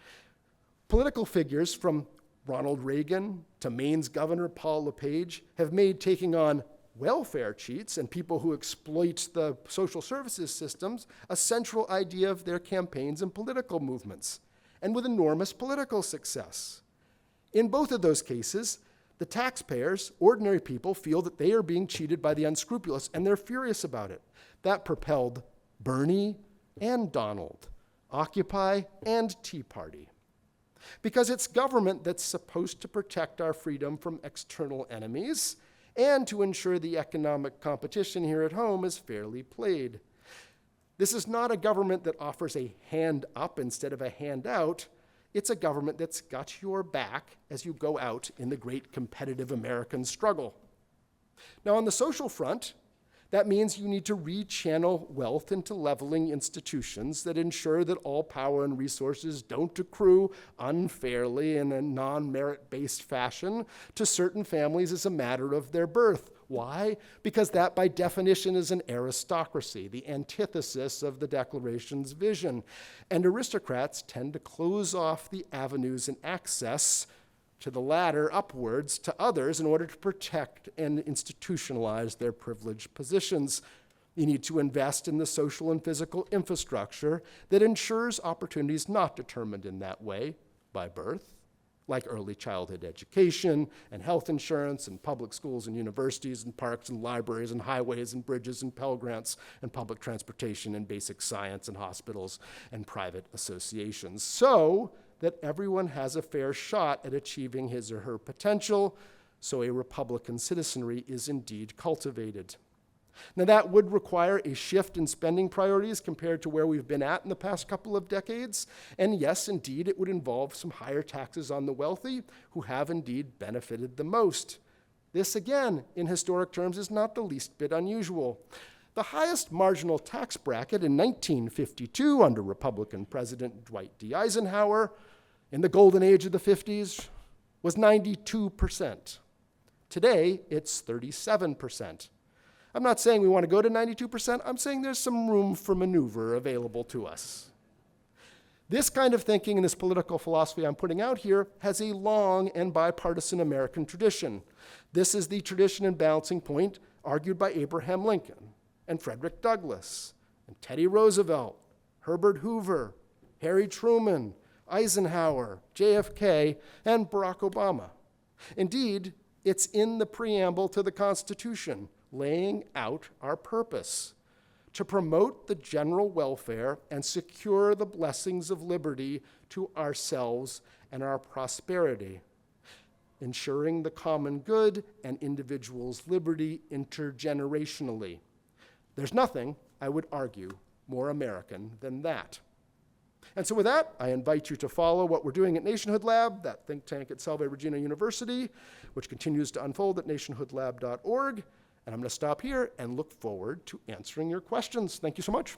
Political figures from Ronald Reagan to Maine's Governor Paul LePage have made taking on welfare cheats and people who exploit the social services systems a central idea of their campaigns and political movements, and with enormous political success. In both of those cases, the taxpayers, ordinary people, feel that they are being cheated by the unscrupulous, and they're furious about it. That propelled Bernie and Donald, Occupy and Tea Party. Because it's government that's supposed to protect our freedom from external enemies and to ensure the economic competition here at home is fairly played. This is not a government that offers a hand up instead of a hand out. It's a government that's got your back as you go out in the great competitive American struggle. Now, on the social front, that means you need to rechannel wealth into leveling institutions that ensure that all power and resources don't accrue unfairly in a non-merit-based fashion to certain families as a matter of their birth. Why? Because that, by definition, is an aristocracy, the antithesis of the Declaration's vision. And aristocrats tend to close off the avenues and access to the ladder upwards to others in order to protect and institutionalize their privileged positions. You need to invest in the social and physical infrastructure that ensures opportunities not determined in that way by birth, like early childhood education and health insurance and public schools and universities and parks and libraries and highways and bridges and Pell Grants and public transportation and basic science and hospitals and private associations, so that everyone has a fair shot at achieving his or her potential, so a Republican citizenry is indeed cultivated. Now, that would require a shift in spending priorities compared to where we've been at in the past couple of decades. And yes, indeed, it would involve some higher taxes on the wealthy who have indeed benefited the most. This, again, in historic terms, is not the least bit unusual. The highest marginal tax bracket in 1952 under Republican President Dwight D. Eisenhower, in the golden age of the 50s, was 92%. Today, it's 37%. I'm not saying we want to go to 92%. I'm saying there's some room for maneuver available to us. This kind of thinking and this political philosophy I'm putting out here has a long and bipartisan American tradition. This is the tradition and balancing point argued by Abraham Lincoln and Frederick Douglass and Teddy Roosevelt, Herbert Hoover, Harry Truman, Eisenhower, JFK, and Barack Obama. Indeed, it's in the preamble to the Constitution, laying out our purpose: to promote the general welfare and secure the blessings of liberty to ourselves and our prosperity, ensuring the common good and individuals' liberty intergenerationally. There's nothing, I would argue, more American than that. And so with that, I invite you to follow what we're doing at Nationhood Lab, that think tank at Salve Regina University, which continues to unfold at nationhoodlab.org. And I'm going to stop here and look forward to answering your questions. Thank you so much.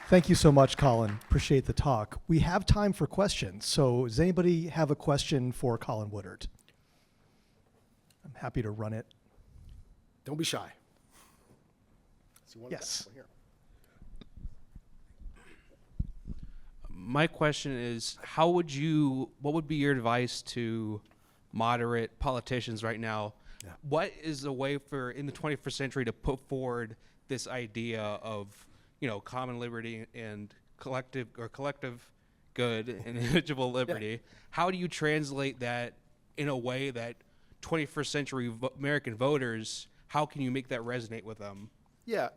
Thank you so much, Colin. Appreciate the talk. We have time for questions. So does anybody have a question for Colin Woodard? I'm happy to run it. Don't be shy. Yes. My question is, what would be your advice to moderate politicians right now? Yeah. What is the way in the 21st century to put forward this idea of, common liberty and collective good and individual liberty? Yeah. How do you translate that in a way that 21st century American voters, how can you make that resonate with them? Yeah,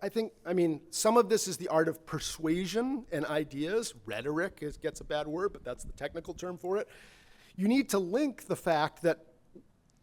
I mean, some of this is the art of persuasion and ideas. Rhetoric gets a bad word, but that's the technical term for it. You need to link the fact that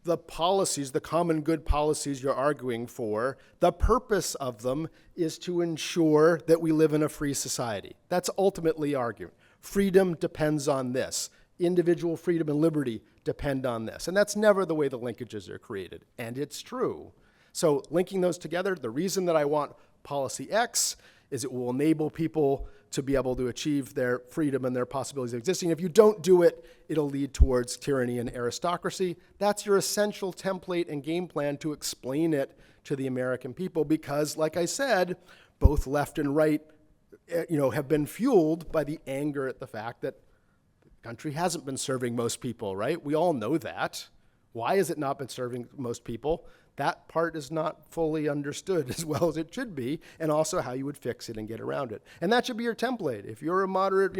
the policies, the common good policies you're arguing for, the purpose of them is to ensure that we live in a free society. That's ultimately argument. Freedom depends on this. Individual freedom and liberty depend on this. And that's never the way the linkages are created. And it's true. So linking those together, the reason that I want policy X is it will enable people to be able to achieve their freedom and their possibilities of existing. If you don't do it, it'll lead towards tyranny and aristocracy. That's your essential template and game plan to explain it to the American people because, like I said, both left and right have been fueled by the anger at the fact that the country hasn't been serving most people, right? We all know that. Why has it not been serving most people? That part is not fully understood as well as it should be, and also how you would fix it and get around it. And that should be your template. If you're a moderate,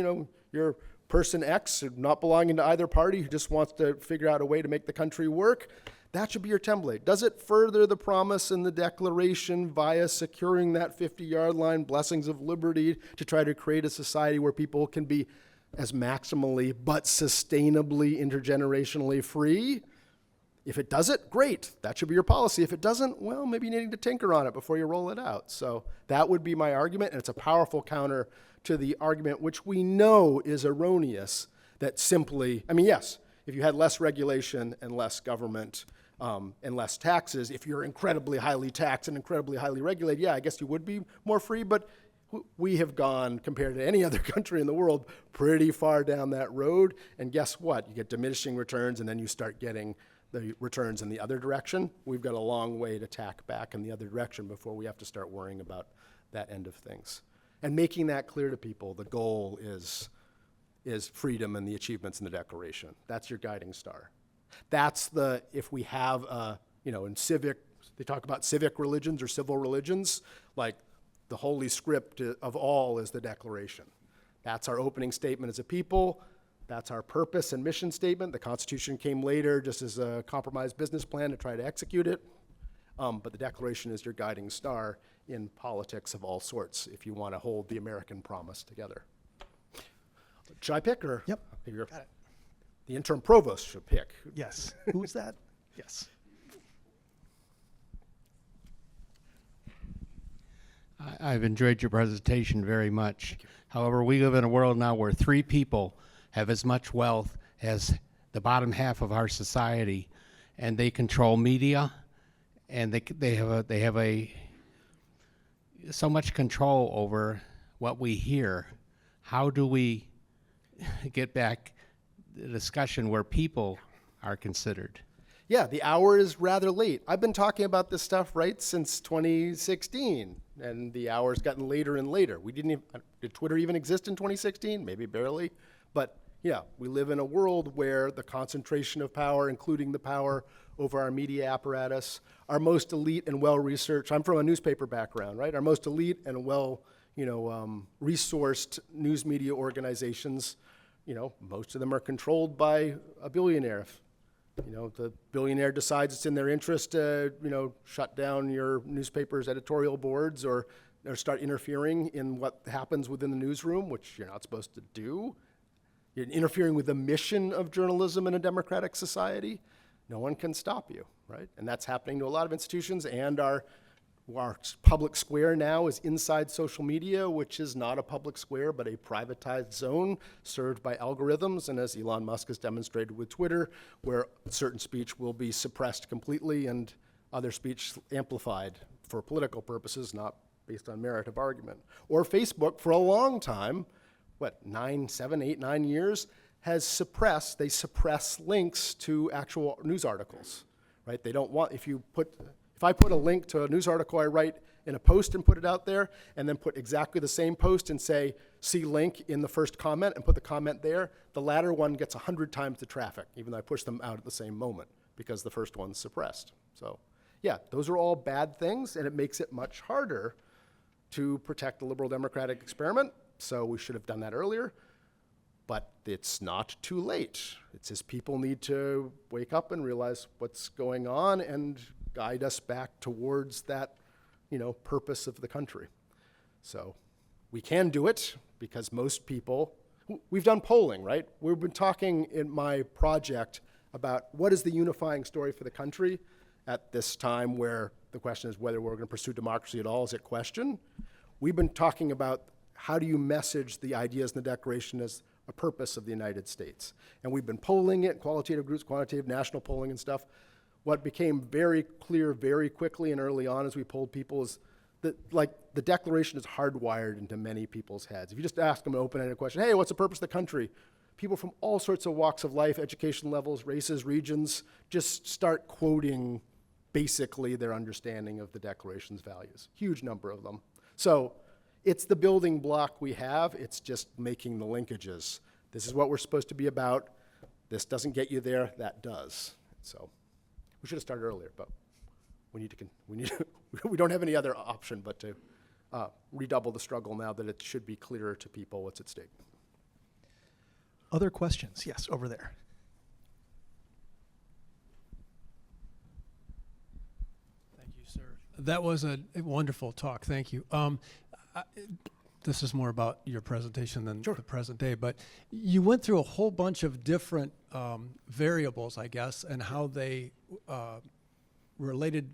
you're person X, not belonging to either party, who just wants to figure out a way to make the country work, that should be your template. Does it further the promise in the Declaration via securing that 50-yard line, blessings of liberty, to try to create a society where people can be as maximally but sustainably intergenerationally free? If it does it, great. That should be your policy. If it doesn't, well, maybe you need to tinker on it before you roll it out. So that would be my argument, and it's a powerful counter to the argument, which we know is erroneous, that simply, yes, if you had less regulation and less government and less taxes, if you're incredibly highly taxed and incredibly highly regulated, yeah, I guess you would be more free, but we have gone, compared to any other country in the world, pretty far down that road. And guess what? You get diminishing returns, and then you start getting the returns in the other direction. We've got a long way to tack back in the other direction before we have to start worrying about that end of things. And making that clear to people, the goal is freedom and the achievements in the Declaration. That's your guiding star. That's if we have, in civic, they talk about civic religions or civil religions, like the holy script of all is the Declaration. That's our opening statement as a people. That's our purpose and mission statement. The Constitution came later just as a compromise business plan to try to execute it. But the Declaration is your guiding star in politics of all sorts if you want to hold the American promise together. Should I pick or? Yep. Got it. The interim provost should pick. Yes. Who's that? Yes. I've enjoyed your presentation very much. However, we live in a world now where 3 people have as much wealth as the bottom half of our society, and they control media, and they have so much control over what we hear. How do we get back the discussion where people are considered? Yeah, the hour is rather late. I've been talking about this stuff since 2016, and the hour's gotten later and later. Did Twitter even exist in 2016? Maybe barely, but yeah, we live in a world where the concentration of power, including the power over our media apparatus, our most elite and well-researched, I'm from a newspaper background, right? Our most elite and resourced news media organizations, most of them are controlled by a billionaire. The billionaire decides it's in their interest to, shut down your newspaper's editorial boards or start interfering in what happens within the newsroom, which you're not supposed to do. You're interfering with the mission of journalism in a democratic society. No one can stop you, right? And that's happening to a lot of institutions, and our public square now is inside social media, which is not a public square, but a privatized zone served by algorithms, and as Elon Musk has demonstrated with Twitter, where certain speech will be suppressed completely and other speech amplified for political purposes, not based on merit of argument. Or Facebook, for a long time, 7, 8, 9 years, they suppress links to actual news articles, right? They don't want, if I put a link to a news article I write in a post and put it out there, and then put exactly the same post and say, see link in the first comment and put the comment there, the latter one gets 100 times the traffic, even though I push them out at the same moment because the first one's suppressed. So yeah, those are all bad things, and it makes it much harder to protect the liberal democratic experiment. So we should have done that earlier, but it's not too late. It's just people need to wake up and realize what's going on and guide us back towards that purpose of the country. So we can do it because most people, we've done polling, right? We've been talking in my project about what is the unifying story for the country at this time where the question is whether we're going to pursue democracy at all is at question. We've been talking about how do you message the ideas in the Declaration as a purpose of the United States. And we've been polling it, qualitative groups, quantitative, national polling and stuff. What became very clear very quickly and early on as we polled people is that the Declaration is hardwired into many people's heads. If you just ask them an open-ended question, hey, what's the purpose of the country? People from all sorts of walks of life, education levels, races, regions, just start quoting basically their understanding of the Declaration's values. Huge number of them. So it's the building block we have. It's just making the linkages. This is what we're supposed to be about. This doesn't get you there. That does. So we should have started earlier, but we don't have any other option but to redouble the struggle now that it should be clearer to people what's at stake. Other questions? Yes, over there. Thank you, sir. That was a wonderful talk. Thank you. This is more about your presentation than the present day, but you went through a whole bunch of different variables, I guess, and how they related,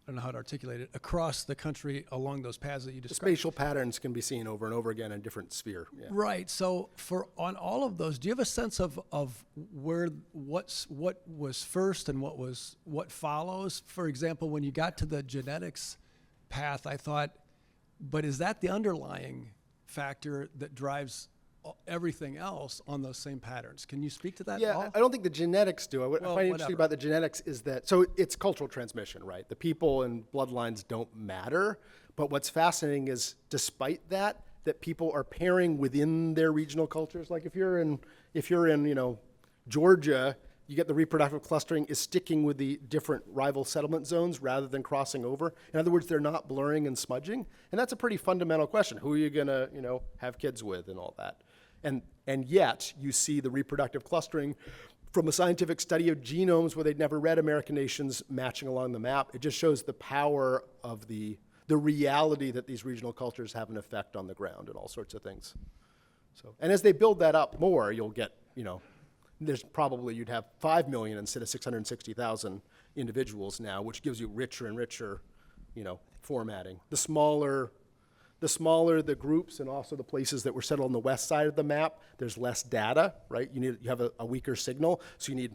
I don't know how to articulate it, across the country along those paths that you The described. spatial patterns can be seen over and over again in a different sphere. Yeah. Right. So on all of those, do you have a sense of what was first and what follows? For example, when you got to the genetics path, I thought, but is that the underlying factor that drives everything else on those same patterns? Can you speak to that at Yeah, all? I don't think the genetics do. What I Well, find interesting whatever. about the genetics is that, so it's cultural transmission, right? The people and bloodlines don't matter. But what's fascinating is despite that people are pairing within their regional cultures. Like if you're in Georgia, you get the reproductive clustering is sticking with the different rival settlement zones rather than crossing over. In other words, they're not blurring and smudging. And that's a pretty fundamental question. Who are you gonna, have kids with and all that? And yet you see the reproductive clustering from a scientific study of genomes where they'd never read American nations matching along the map. It just shows the power of the reality that these regional cultures have an effect on the ground and all sorts of things. So, and as they build that up more, you'll get, there's probably, you'd have 5 million instead of 660,000 individuals now, which gives you richer and richer, formatting. The smaller the groups and also the places that were settled on the west side of the map, there's less data, right? You have a weaker signal, so you need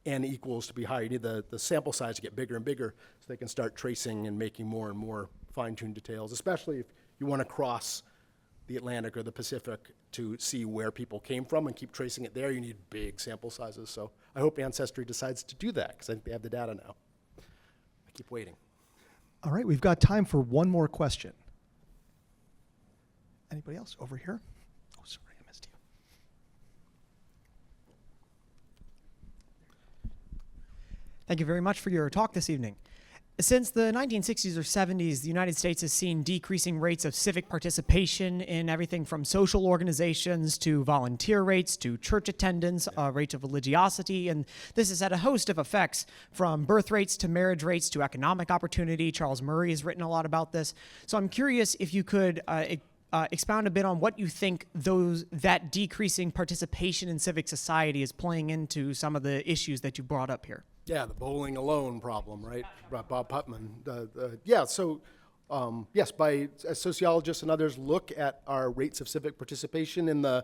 n equals to be higher. You need the sample size to get bigger and bigger so they can start tracing and making more and more fine-tuned details, especially if you want to cross the Atlantic or the Pacific to see where people came from and keep tracing it there. You need big sample sizes. So I hope Ancestry decides to do that because I think they have the data now. I keep waiting. All right, we've got time for one more question. Anybody else over here? Oh, sorry, I missed you. Thank you very much for your talk this evening. Since the 1960s or 70s, the United States has seen decreasing rates of civic participation in everything from social organizations to volunteer rates to church attendance, rates of religiosity, and this has had a host of effects from birth rates to marriage rates to economic opportunity. Charles Murray has written a lot about this. So I'm curious if you could expound a bit on what you think that decreasing participation in civic society is playing into some of the issues that you brought up here. Yeah, the bowling alone problem, right? Bob Putman. Yes, as sociologists and others look at our rates of civic participation in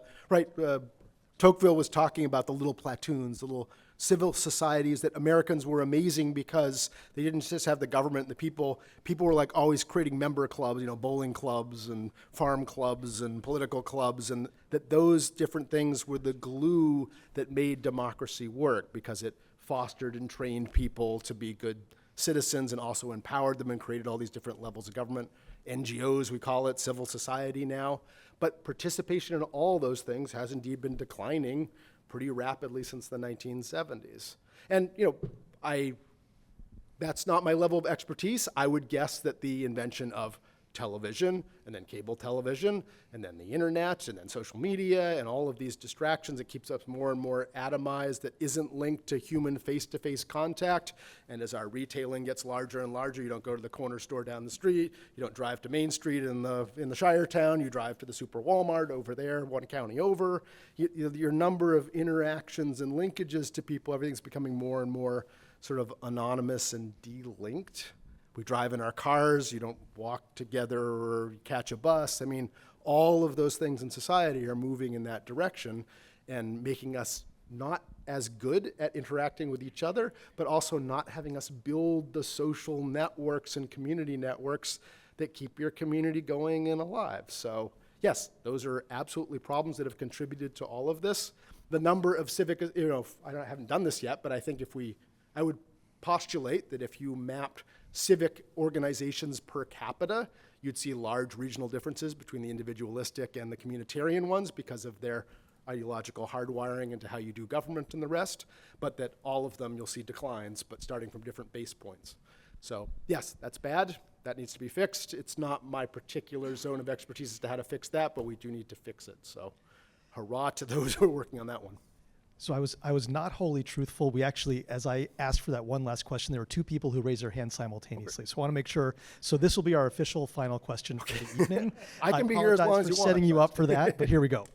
Tocqueville was talking about the little platoons, the little civil societies that Americans were amazing because they didn't just have the government and the people. People were like always creating member clubs, bowling clubs and farm clubs and political clubs, and that those different things were the glue that made democracy work because it fostered and trained people to be good citizens and also empowered them and created all these different levels of government. NGOs, we call it, civil society now. But participation in all those things has indeed been declining pretty rapidly since the 1970s. And, that's not my level of expertise. I would guess that the invention of television, and then cable television, and then the internet, and then social media, and all of these distractions. It keeps us more and more atomized that isn't linked to human face-to-face contact. And as our retailing gets larger and larger, you don't go to the corner store down the street, you don't drive to Main Street in the Shire Town, you drive to the Super Walmart over there, one county over. Your number of interactions and linkages to people, everything's becoming more and more sort of anonymous and de-linked. We drive in our cars, you don't walk together or catch a bus. I mean, all of those things in society are moving in that direction and making us not as good at interacting with each other, but also not having us build the social networks and community networks that keep your community going and alive. So yes, those are absolutely problems that have contributed to all of this. The number of civic, I haven't done this yet, but I think I would postulate that if you mapped civic organizations per capita, you'd see large regional differences between the individualistic and the communitarian ones because of their ideological hardwiring into how you do government and the rest, but that all of them you'll see declines, but starting from different base points. So yes, that's bad. That needs to be fixed. It's not my particular zone of expertise as to how to fix that, but we do need to fix it. So hurrah to those who are working on that one. So I was not wholly truthful. We actually, as I asked for that one last question, there were two people who raised their hands simultaneously. So I want to make sure. So this will be our official final question for the evening. I can be here as long as you for want. setting you up for that, but here we go.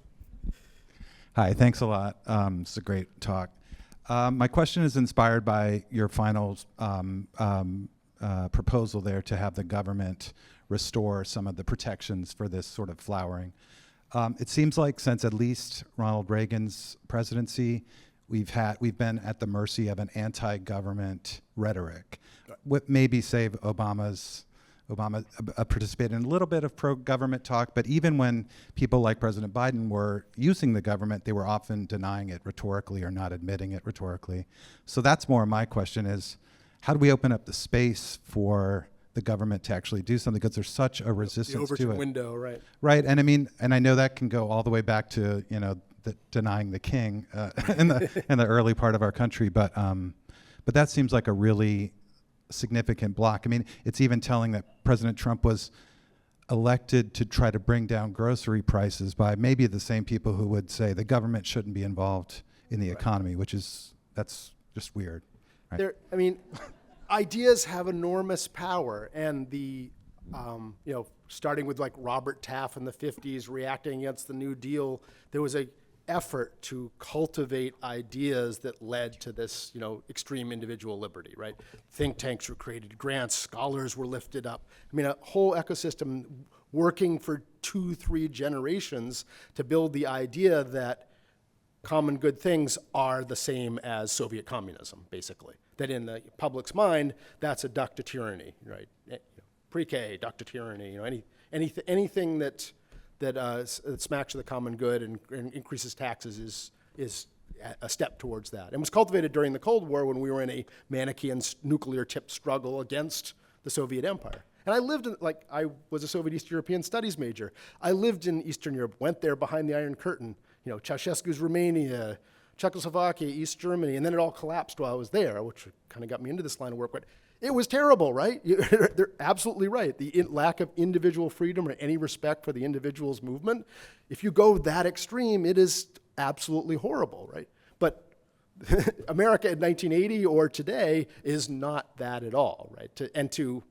Hi, thanks a lot. It's a great talk. My question is inspired by your final proposal there to have the government restore some of the protections for this sort of flowering. It seems like since at least Ronald Reagan's presidency, we've been at the mercy of an anti-government rhetoric. With maybe save Obama participated in a little bit of pro-government talk, but even when people like President Biden were using the government, they were often denying it rhetorically or not admitting it rhetorically. So that's more my question is, how do we open up the space for the government to actually do something, because there's such a resistance the to Overton it. window, right? Right, and I mean, and I know that can go all the way back to denying the king in the early part of our country, but that seems like a really significant block. I mean, it's even telling that President Trump was elected to try to bring down grocery prices by maybe the same people who would say the government shouldn't be involved in the economy, that's just weird. Right? Ideas have enormous power, and starting with like Robert Taft in the 50s reacting against the New Deal, there was a effort to cultivate ideas that led to this, extreme individual liberty, right? Think tanks were created, grants, scholars were lifted up. I mean, a whole ecosystem working for 2-3 generations to build the idea that common good things are the same as Soviet communism, basically. That in the public's mind, that's a duck to tyranny, right? Pre-K, duck to tyranny, anything that smacks of the common good and increases taxes is a step towards that. And was cultivated during the Cold War when we were in a Manichaean nuclear-tipped struggle against the Soviet Empire. And I lived I was a Soviet East European Studies major. I lived in Eastern Europe, went there behind the Iron Curtain, Ceausescu's Romania, Czechoslovakia, East Germany, and then it all collapsed while I was there, which kind of got me into this line of work. But it was terrible, right? They're absolutely right. The lack of individual freedom or any respect for the individual's movement, if you go that extreme, it is absolutely horrible, right? But America in 1980 or today is not that at all, right? To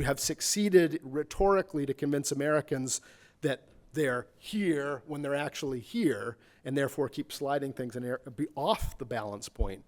have succeeded rhetorically to convince Americans that they're here when they're actually here, and therefore keep sliding things and be off the balance point,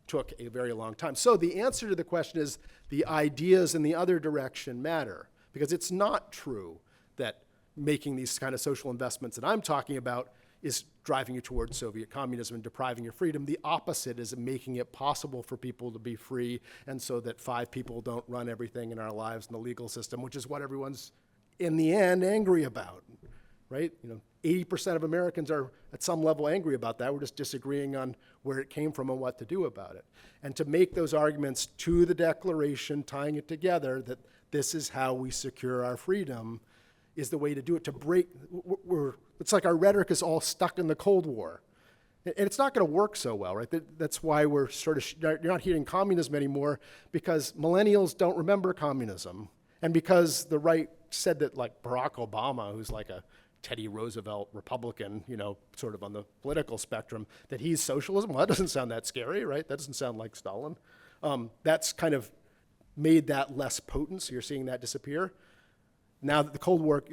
took a very long time. So the answer to the question is the ideas in the other direction matter, because it's not true that making these kind of social investments that I'm talking about is driving you towards Soviet communism and depriving your freedom. The opposite is making it possible for people to be free, and so that 5 people don't run everything in our lives in the legal system, which is what everyone's in the end angry about, right? 80% of Americans are at some level angry about that. We're just disagreeing on where it came from and what to do about it. And to make those arguments to the Declaration, tying it together, that this is how we secure our freedom, is the way to do it, to break, it's like our rhetoric is all stuck in the Cold War. And it's not going to work so well, right? That's why we're you're not hearing communism anymore, because millennials don't remember communism. And because the right said that, like Barack Obama, who's like a Teddy Roosevelt Republican, sort of on the political spectrum, that he's socialism. Well, that doesn't sound that scary, right? That doesn't sound like Stalin. That's kind of made that less potent, so you're seeing that disappear. Now that the Cold War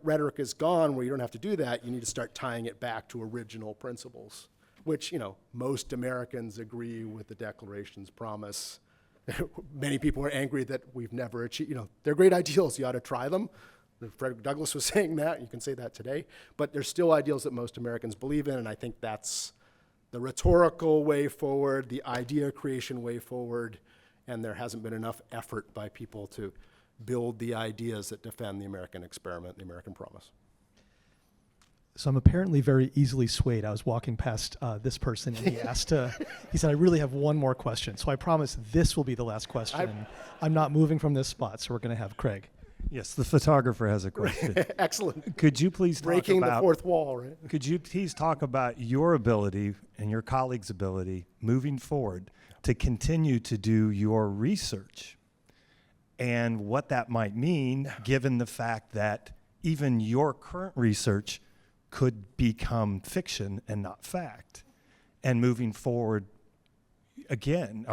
rhetoric is gone, where you don't have to do that, you need to start tying it back to original principles, which, most Americans agree with the Declaration's promise. Many people are angry that we've never achieved, they're great ideals, you ought to try them. Frederick Douglass was saying that, you can say that today, but there's still ideals that most Americans believe in, and I think that's the rhetorical way forward, the idea creation way forward, and there hasn't been enough effort by people to build the ideas that defend the American experiment, the American promise. So I'm apparently very easily swayed. I was walking past this person, and he said, I really have one more question. So I promise this will be the last question. I'm not moving from this spot, so we're going to have Craig. Yes, the photographer has a question. Excellent. Could you please Breaking the fourth wall, right? Could you please talk about your ability and your colleagues' ability moving forward to continue to do your research and what that might mean given the fact that even your current research could become fiction and not fact? And moving forward, again,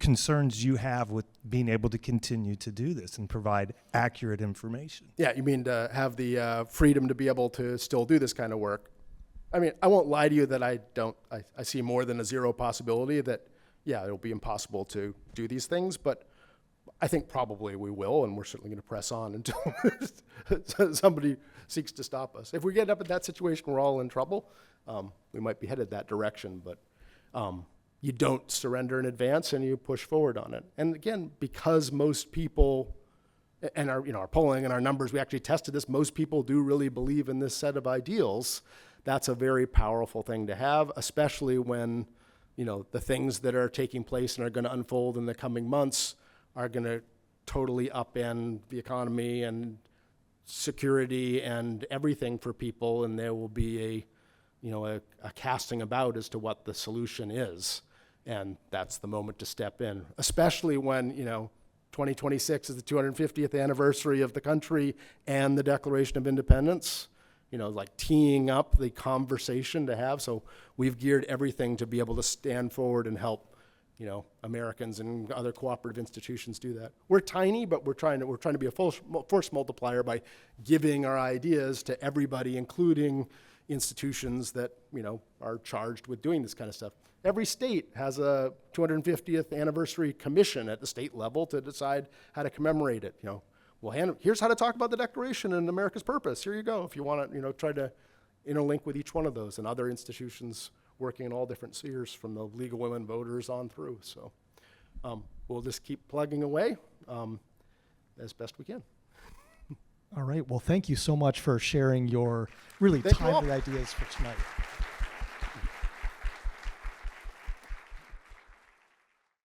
concerns you have with being able to continue to do this and provide accurate information? Yeah, you mean to have the freedom to be able to still do this kind of work? I mean, I won't lie to you that I see more than a zero possibility that, it'll be impossible to do these things, but I think probably we will, and we're certainly going to press on until somebody seeks to stop us. If we get up in that situation, we're all in trouble. We might be headed that direction, but you don't surrender in advance and you push forward on it. And again, because most people, and our polling and our numbers, we actually tested this, most people do really believe in this set of ideals. That's a very powerful thing to have, especially when, the things that are taking place and are going to unfold in the coming months are going to totally upend the economy and security and everything for people, and there will be a casting about as to what the solution is. And that's the moment to step in, especially when, 2026 is the 250th anniversary of the country and the Declaration of Independence, like teeing up the conversation to have. So we've geared everything to be able to stand forward and help, Americans and other cooperative institutions do that. We're tiny, but we're trying to be a force multiplier by giving our ideas to everybody, including institutions that, are charged with doing this kind of stuff. Every state has a 250th anniversary commission at the state level to decide how to commemorate it. Here's how to talk about the Declaration and America's purpose. Here you go. If you want to, try to interlink with each one of those, and other institutions working in all different spheres, from the League of Women Voters on through. So we'll just keep plugging away as best we can. All right. Well, thank you so much for sharing your really timely ideas for tonight.